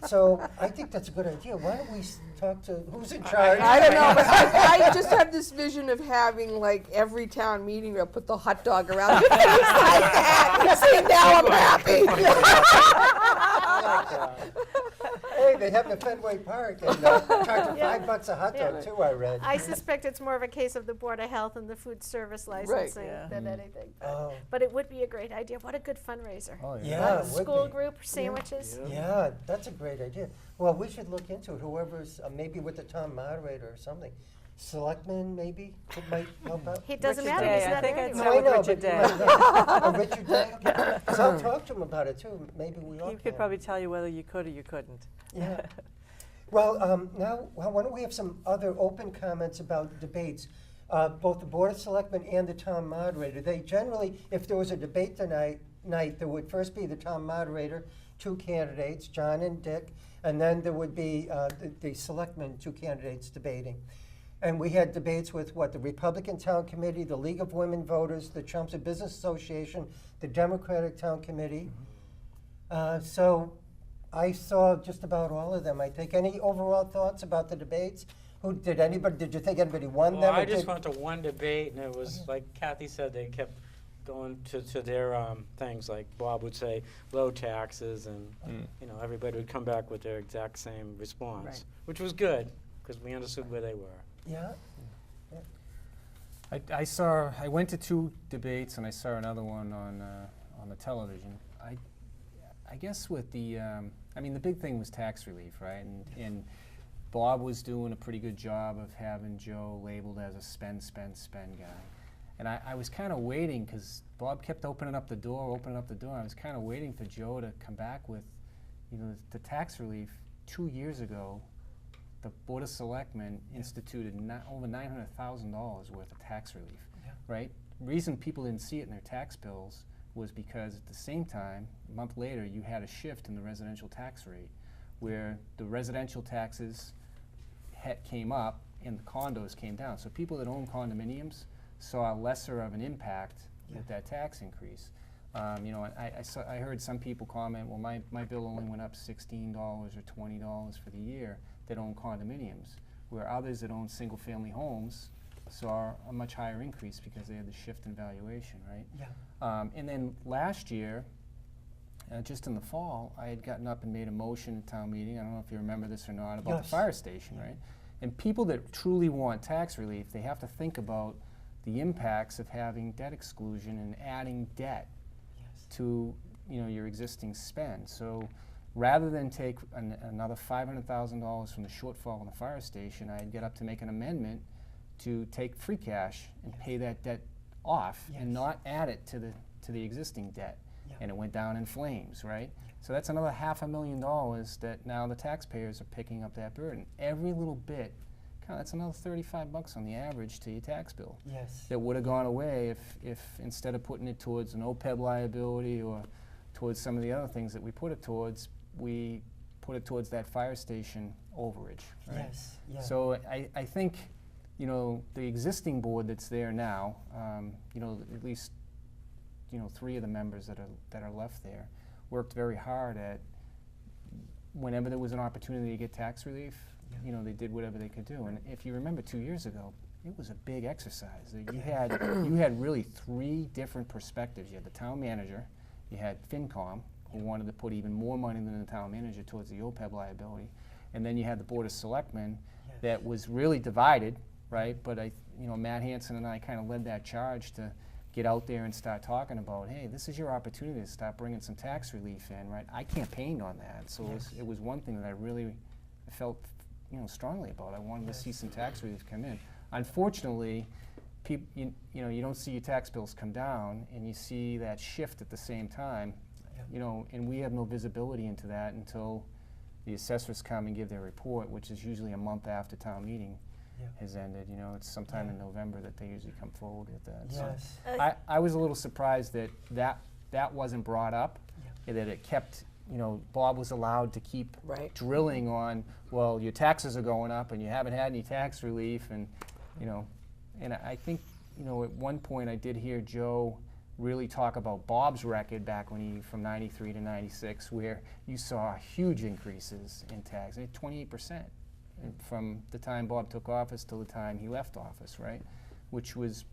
So I think that's a good idea. Why don't we talk to who's in charge? I don't know, but I just have this vision of having like every town meeting, we'll put the hot dog around your face like that. See, now I'm happy. I like that. Hey, they have it at Fenway Park and charge them $5 a hot dog Yeah. too. I read. I suspect it's more of a case of the Board of Health and the food service licensing Yeah. than anything. Oh, But it would be a great idea. What a good fundraiser. Oh, yeah. yeah, it would School be. group sandwiches. Yeah, that's a great idea. Well, we should look into it. Whoever's maybe with the town moderator or something. Selectman maybe it might help out. It doesn't Richard matter. Day, He's I not think there I'd anymore. start with I know, Richard but Day. you might- oh, Richard Day. Okay. 'Cause I'll talk to him about it too. Maybe we all He could can. probably tell you whether you could or you couldn't. Yeah. Well, now, why don't we have some other open comments about debates? Both the Board of Selectmen and the town moderator. They generally, if there was a debate tonight, there would first be the town moderator, 2 candidates, John and Dick, and then there would be the selectmen, 2 candidates debating. And we had debates with the Republican Town Committee, the League of Women Voters, the Chelmsford Business Association, the Democratic Town Committee. So I saw just about all of them. I think. Any overall thoughts about the debates? Did you think anybody won Well, them? or I just did- went to one debate, and it was like Kathy said, they kept going to their things. Like Bob would say, low taxes, and everybody would come back with their exact same response, Right. which was good because we understood where they were. Yeah. I went to 2 debates and I saw another one on the television. I guess with the the big thing was tax relief, right? And Bob was doing a pretty good job of having Joe labeled as a spend guy. And I was kind of waiting because Bob kept opening up the door. I was kind of waiting for Joe to come back with, the tax relief. 2 years ago, the Board of Selectmen instituted over $900,000 worth of tax relief, right? Reason people didn't see it in their tax bills was because at the same time, a month later, you had a shift in the residential tax rate where the residential taxes came up and the condos came down. So people that own condominiums saw lesser of an impact with that tax increase. And I heard some people comment, well, my bill only went up $16 or $20 for the year that own condominiums, where others that own single-family homes saw a much higher increase because they had the shift in valuation, right? Yeah. And then last year, just in the fall, I had gotten up and made a motion at town meeting, I don't know if you remember this or not, about the Yes. fire station, right? And people that truly want tax relief, they have to think about the impacts of having debt exclusion and adding debt to your existing spend. So rather than take another $500,000 from the shortfall in the fire station, I'd get up to make an amendment to take free cash and pay that debt off and not add it to the existing debt. Yeah. And it went down in flames, right? So that's another $500,000 that now the taxpayers are picking up that burden. Every little bit that's another $35 on the average to your tax bill. Yes. That would have gone away if instead of putting it towards an OPEB liability or towards some of the other things that we put it towards, we put it towards that fire station overage, right? Yes. Yeah. So I think, you know, the existing board that's there now, you know, at least, you know, 3 of the members that are left there worked very hard at, whenever there was an opportunity to get tax relief, you know, they did whatever they could do. And if you remember 2 years ago, it was a big exercise. You had really 3 different perspectives. You had the town manager, you had FinCom, who wanted to put even more money than the town manager towards the OPEB liability, and then you had the Board of Selectmen that was really divided, right? But you know, Matt Hansen and I kind of led that charge to get out there and start talking about, hey, this is your opportunity to start bringing some tax relief in, right? I campaigned on that, so it was one thing that I felt, you know, strongly about. I wanted to see some tax relief come in. Unfortunately, you know, you don't see your tax bills come down, and you see that shift at the same time, you know, and we have no visibility into that until the assessors come and give their report, which is usually a month after town meeting has ended. You know, it's sometime in November that they usually come forward with that. Yes. So I was a little surprised that wasn't brought up, and that it kept, you know, Bob was allowed to keep drilling on, well, your taxes are going up and you haven't had any tax relief, and, you know, and I think, you know, at one point I did hear Joe really talk about Bob's record back when from 93 to 96, where you saw huge increases in tax, 28%. From the time Bob took office till the time he left office, right? Which was,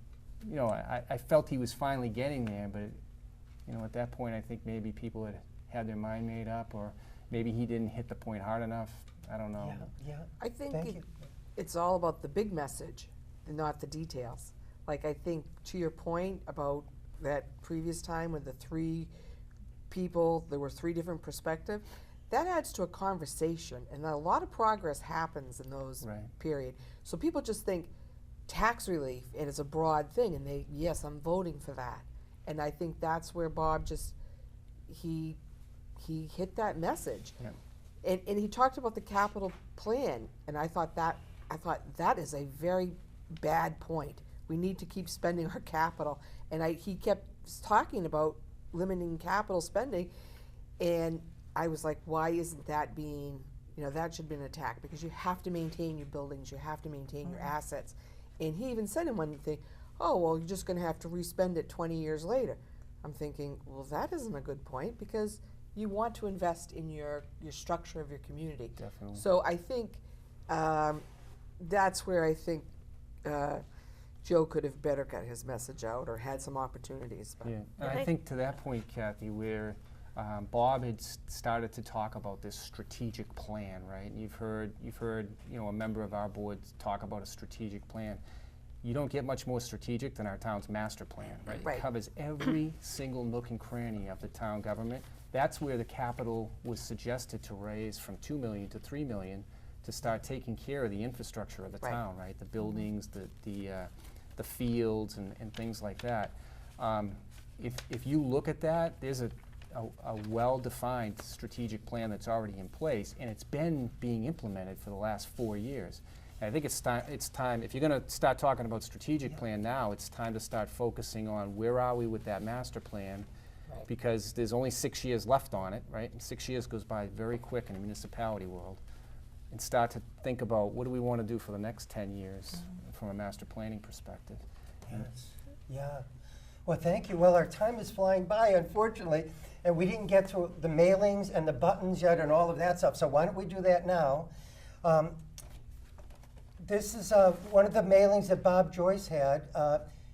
you know, I felt he was finally getting there, but, you know, at that point I think maybe people had their mind made up, or maybe he didn't hit the point hard enough. I don't know. Yeah. I think it's all about the big message and not the details. Like, I think to your point about that previous time with the 3 people, there were 3 different perspectives, that adds to a conversation, and a lot of progress happens in those period. So people just think tax relief, and it's a broad thing, and yes, I'm voting for that. And I think that's where Bob he hit that message. And he talked about the capital plan, and I thought that is a very bad point. We need to keep spending our capital, and he kept talking about limiting capital spending, and I was like, why isn't that being, you know, that should be an attack, because you have to maintain your buildings, you have to maintain your assets. And he even said in one thing, oh, well, you're just going to have to respend it 20 years later. I'm thinking, well, that isn't a good point, because you want to invest in your structure of your community. Definitely. So I think that's where I think Joe could have better got his message out, or had some opportunities. But. Yeah, and I think to that point, Kathy, where Bob had started to talk about this strategic plan, right? And you've heard, you know, a member of our board talk about a strategic plan. You don't get much more strategic than our town's master plan, right? It covers every single nook and cranny of the town government. That's where the capital was suggested to raise from $2 million to $3 million to start taking care of the infrastructure of the town, right? The buildings, the fields, and things like that. If you look at that, there's a well-defined strategic plan that's already in place, and it's been being implemented for the last 4 years. And I think it's time, if you're going to start talking about strategic plan now, it's time to start focusing on where are we with that master plan, because there's only 6 years left on it, right? And 6 years goes by very quick in the municipality world. And start to think about what do we want to do for the next 10 years from a master planning perspective. Yes. Yeah. Well, thank you. Well, our time is flying by, unfortunately, and we didn't get to the mailings and the buttons yet and all of that stuff, so why don't we do that now? This is one of the mailings that Bob Joyce had,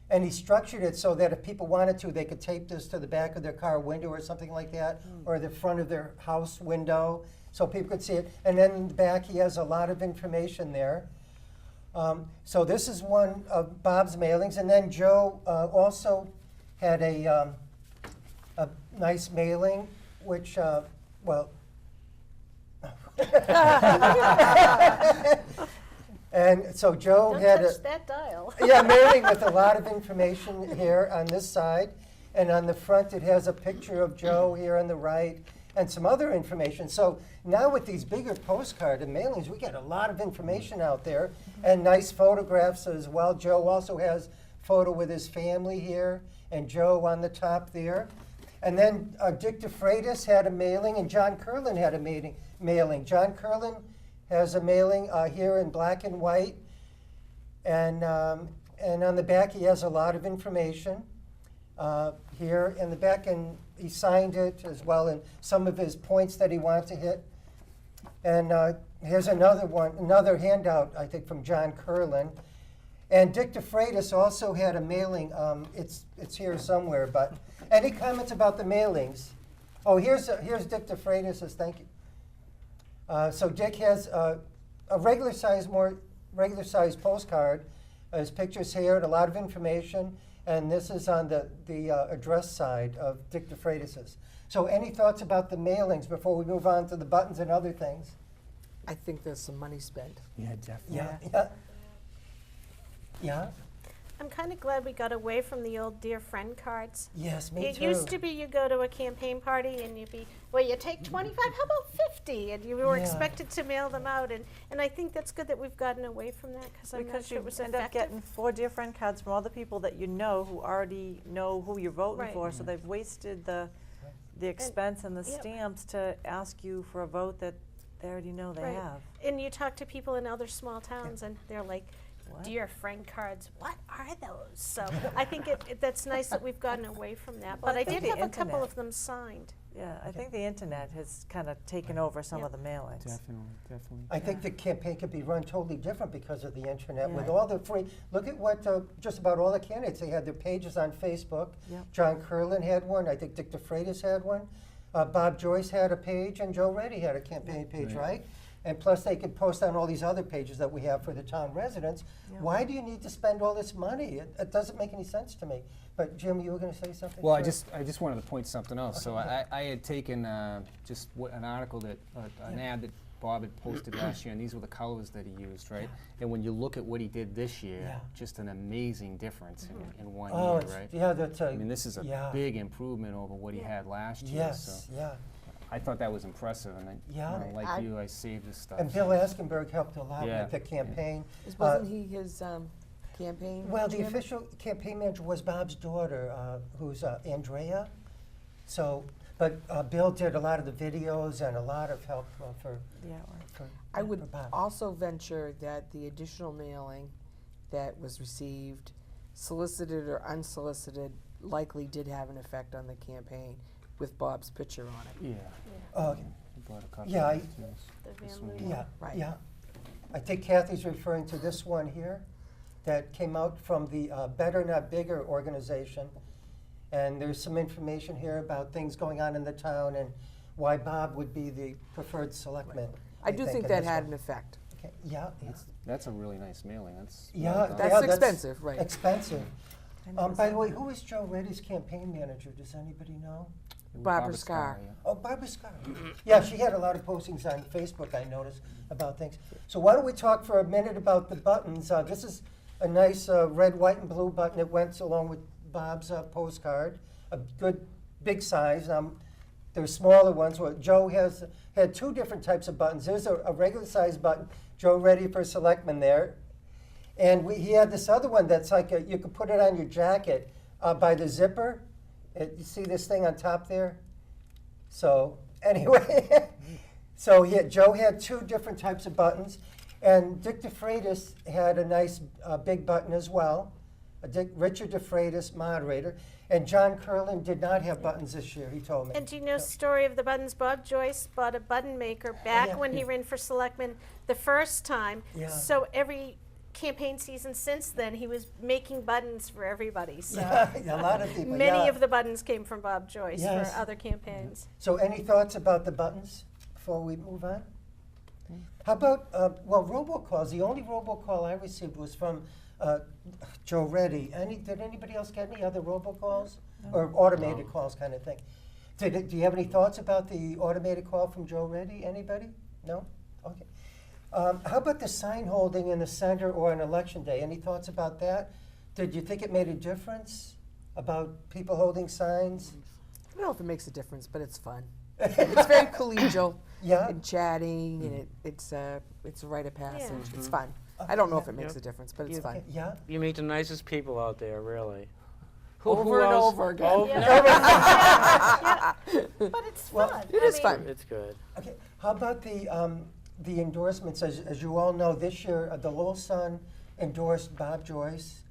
and he structured it so that if people wanted to, they could tape this to the back of their car window or something like that, or the front of their house window, so people could see it. And then in the back, he has a lot of information there. So this is one of Bob's mailings, and then Joe also had a nice mailing, which, well, and so Joe Don't had touch that dial. mailing with a lot of information here on this side, and on the front it has a picture of Joe here on the right, and some other information. So now with these bigger postcard and mailings, we get a lot of information out there and nice photographs as well. Joe also has photo with his family here, and Joe on the top there. And then Dick DeFreitas had a mailing, and John Curlin had a mailing. John Curlin has a mailing here in black and white, and on the back he has a lot of information here in the back, and he signed it as well, and some of his points that he wanted to hit. And here's another handout, I think, from John Curlin. And Dick DeFreitas also had a mailing. It's here somewhere, but any comments about the mailings? Oh, here's Dick DeFreitas. Thank you. So Dick has a regular size postcard. His pictures here and a lot of information. And this is on the address side of Dick DeFreitas's. So any thoughts about the mailings before we move on to the buttons and other things? I think there's some money spent. Yeah, definitely. Yeah. I'm kind of glad we got away from the old dear friend cards. Yes, me It too. used to be you go to a campaign party and you'd be, well, you take 25, how about 50? And you were Yeah. expected to mail them out. And I think that's good that we've gotten away from that because I'm not Because sure you it was end up effective. getting 4 dear friend cards from all the people that you know who already know who you're voting Right. for, so they've wasted the expense and the yep. stamps to ask you for a vote that they already know they Right. have. And you talk to people in other small towns and they're like, What? dear friend cards, what are those? So I think that's nice that we've gotten away from that. Well, But I I think did the have a couple internet- of them signed. Yeah, I think the internet has kind of taken over some Yeah. of the mailings. Definitely. I think the campaign could be run totally different because of the internet with Yeah. all the free. Look at what just about all the candidates, they had their pages on Facebook. Yep. John Curlin had one. I think Dick DeFreitas had one. Bob Joyce had a page, and Joe Reddy had a campaign page, right? And plus, they could post on all these other pages that we have for the town residents. Yep. Why do you need to spend all this money? It doesn't make any sense to me. But Jim, you were going to say something? Well, Sure. I just wanted to point something else. So I had taken just an article that, an ad that Bob had posted last year, and these were the colors that he used, right? And when you look at what he did this year, Yeah. just an amazing difference in 1 Oh, year, it's, right? yeah, that's a. I mean, this is a yeah. big improvement over what he had last year. Yes, So yeah. I thought that was impressive, and Yeah. like I- you, I saved this stuff. And Bill Askenberg helped a lot Yeah. with the campaign. Wasn't he his campaign? Well, the Jim? official campaign manager was Bob's daughter, who's Andrea. So, but Bill did a lot of the videos and a lot of help for I would for Bob. also venture that the additional mailing that was received, solicited or unsolicited, likely did have an effect on the campaign with Bob's picture on it. Yeah. Oh, I bought a copy Yeah, of I- it, yes. The This Van one Loon. yeah, Right. yeah. I think Kathy's referring to this one here that came out from the Better Not Bigger organization. And there's some information here about things going on in the town and why Bob would be the preferred selectman. I do think in that this had one. an effect. Okay, yeah, yeah. That's a really nice mailing. That's Yeah, well done. That's expensive, right. Expensive. I By noticed the way, that. who is Joe Reddy's campaign manager? Does anybody know? Barbara Scar. yeah. Oh, Barbara Scott. Yeah, she had a lot of postings on Facebook, I noticed, about things. So why don't we talk for a minute about the buttons? This is a nice red, white, and blue button. It went along with Bob's postcard, a good big size. There's smaller ones. Well, Joe had 2 different types of buttons. There's a regular size button, Joe Ready for Selectman there. And he had this other one that's like you could put it on your jacket by the zipper. You see this thing on top there? So anyway, so Joe had 2 different types of buttons. And Dick DeFreitas had a nice big button as well. Richard DeFreitas, moderator. And John Curlin did not have buttons this year, he told me. And do you know the story of the buttons? Bob Joyce bought a button maker back yeah. when he ran for selectman the first time. Yeah. So every campaign season since then, he was making buttons for everybody. So Yeah, a lot of people. many yeah. of the buttons came from Bob Joyce Yes. for other campaigns. So any thoughts about the buttons before we move on? How about, well, robocalls. The only robocall I received was from Joe Reddy. Did anybody else get any other robocalls? Or automated calls kind of thing? Do you have any thoughts about the automated call from Joe Reddy? Anybody? No? Okay. How about the sign holding in the center or on election day? Any thoughts about that? Did you think it made a difference about people holding signs? I don't know if it makes a difference, but it's fun. It's very collegial Yeah. and chatting, and it's a rite of passage. Yeah. It's fun. I don't know if it Yeah. makes a difference, but it's Yeah. fun. Yeah. You meet the nicest people out there, really. Over and else? over again. Oh, Yeah. But it's Well, fun. it I is mean, fun. It's good. Okay, how about the endorsements? As you all know, this year, the Lowell Sun endorsed Bob Joyce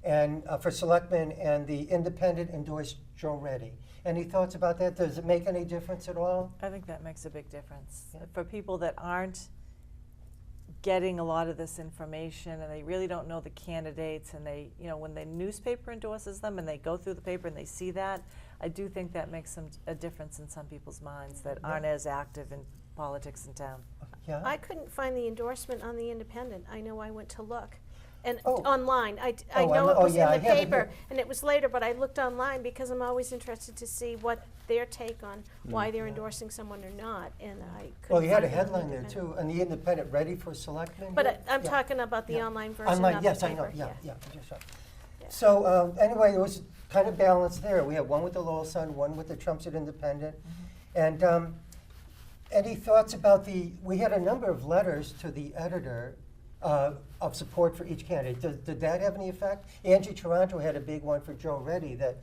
and for selectmen, and the Independent endorsed Joe Reddy. Any thoughts about that? Does it make any difference at all? I think that makes a big difference. Yeah. For people that aren't getting a lot of this information and they really don't know the candidates, and they, when the newspaper endorses them and they go through the paper and they see that, I do think that makes a difference in some people's minds that aren't as active in politics in town. Yeah? I couldn't find the endorsement on the Independent. I know I went to look. And Oh. online, I Oh, know it oh, was yeah, I in the have it paper, here. and it was later, but I looked online because I'm always interested to see what their take on why they're endorsing someone or not, and I couldn't Well, you had a find it on the headline there Independent. too, and the Independent ready for selectmen? But here? I'm Yeah. talking about the Yeah. online version, Online, not yes, the I know, paper. yeah. Just right. Yeah. So anyway, it was kind of balanced there. We had one with the Lowell Sun, one with the Chelmsford Independent. And any thoughts about we had a number of letters to the editor of support for each candidate. Did that have any effect? Angie Taranto had a big one for Joe Reddy that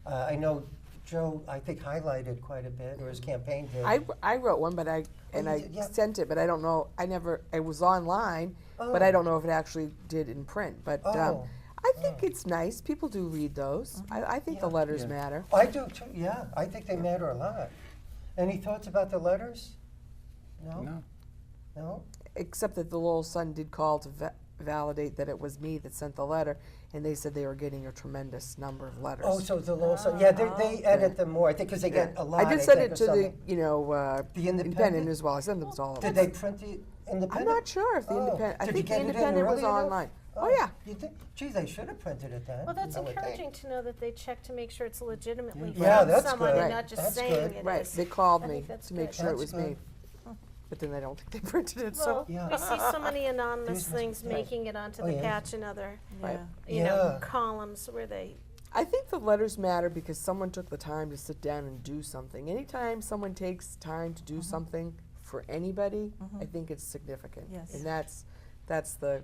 I know Joe, I think, highlighted quite a bit, or his campaign did. I wrote one, but I you did, yeah. sent it, but I don't know. It was online, but I don't know if it actually did in print. But Oh. I think it's nice. People do read those. I think the Yeah. letters Yeah. matter. I do too, yeah. I think they matter a lot. Any thoughts about the letters? No? No. No? Except that the Lowell Sun did call to validate that it was me that sent the letter, and they said they were getting a tremendous number of letters. Oh, so it's the Lowell Sun. Yeah, they edit them more, I think, because they get a lot. I did send think, it or to the, something. the Independent as well. I sent them to all of Did them. they print the I'm Independent? not sure if the Oh. Independent. I Did you think the get it in Independent was early enough? online. Oh yeah. You think? Geez, they should have printed it then. Well, that's I would think. encouraging to know that they check to make sure it's legitimately Yeah, from that's someone good. and Right. not just That's saying good. it is. Right. They called I me think that's to make good. sure it That's was good. me. But then I don't think they printed it. Well, So Yeah. we see so many anonymous These- things right. making it onto Oh, the yeah. patch and other, Right. Yeah. columns where they, I think the letters matter because someone took the time to sit down and do something. Anytime someone takes time to do something for anybody, I think it's significant. Yes. And that's the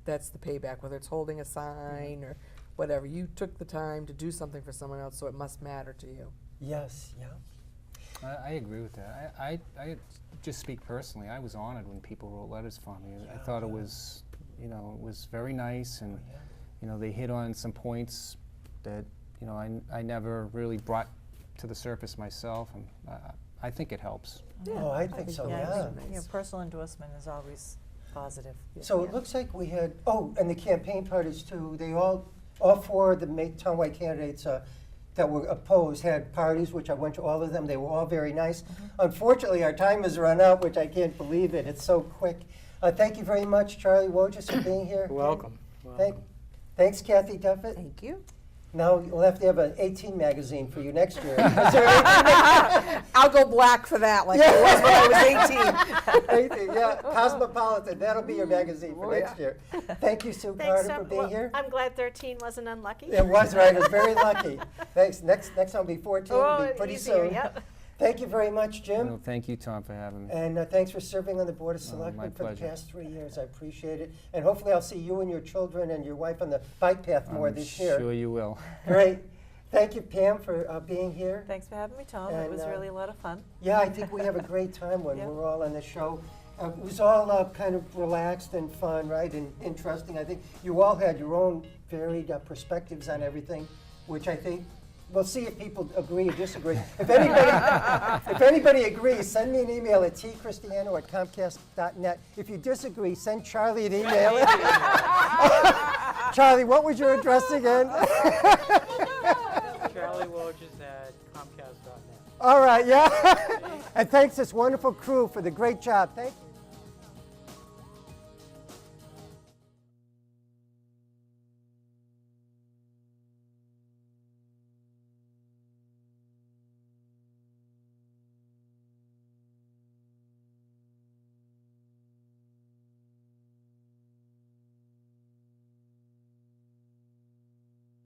payback, whether it's holding a sign or whatever. You took the time to do something for someone else, so it must matter to you. Yes, yeah. I agree with that. I just speak personally. I was honored when people wrote letters for me. I thought it was, it was very nice, and they hit on some points that I never really brought to the surface myself, and I think it helps. Oh, I think so, Yeah, yeah. personal endorsement is always positive. So it looks like we had, and the campaign parties too, they all four of the townwide candidates that were opposed had parties, which I went to all of them. They were all very nice. Unfortunately, our time has run out, which I can't believe it. It's so quick. Thank you very much, Charlie Wojtas, for being here. You're welcome. Thanks, Kathy Duffett. Thank you. Now we'll have to have an 18 magazine for you next year. I'll go black for that, like it was when I was 18. 18, yeah, Cosmopolitan. That'll be your magazine for Oh, next year. Thank you, Sue thanks, Carter, for being here. I'm glad 13 wasn't unlucky. It was right. It was very lucky. Thanks. Next time will be 14. It'll be pretty easier, soon. yep. Thank you very much, Jim. Well, thank you, Tom, for having me. And thanks for serving on the Board of my Selectmen for the pleasure. past 3 years. I appreciate it. And hopefully I'll see you and your children and your wife on the bike path more I'm this year. sure you will. Great. Thank you, Pam, for being here. Thanks for having me, Tom. And, It was really a lot of fun. Yeah, I think we have a great time when Yeah. we're all on the show. It was all kind of relaxed and fun, right, and interesting. I think you all had your own varied perspectives on everything, which I think we'll see if people agree or disagree. If anybody agrees, send me an email at tchristiano@comcast.net. If you disagree, send Charlie an email. Charlie, what was your address again? Charlie Wojtas at Comcast.net. All right, yeah. And thanks this wonderful crew for the great job. Thank you.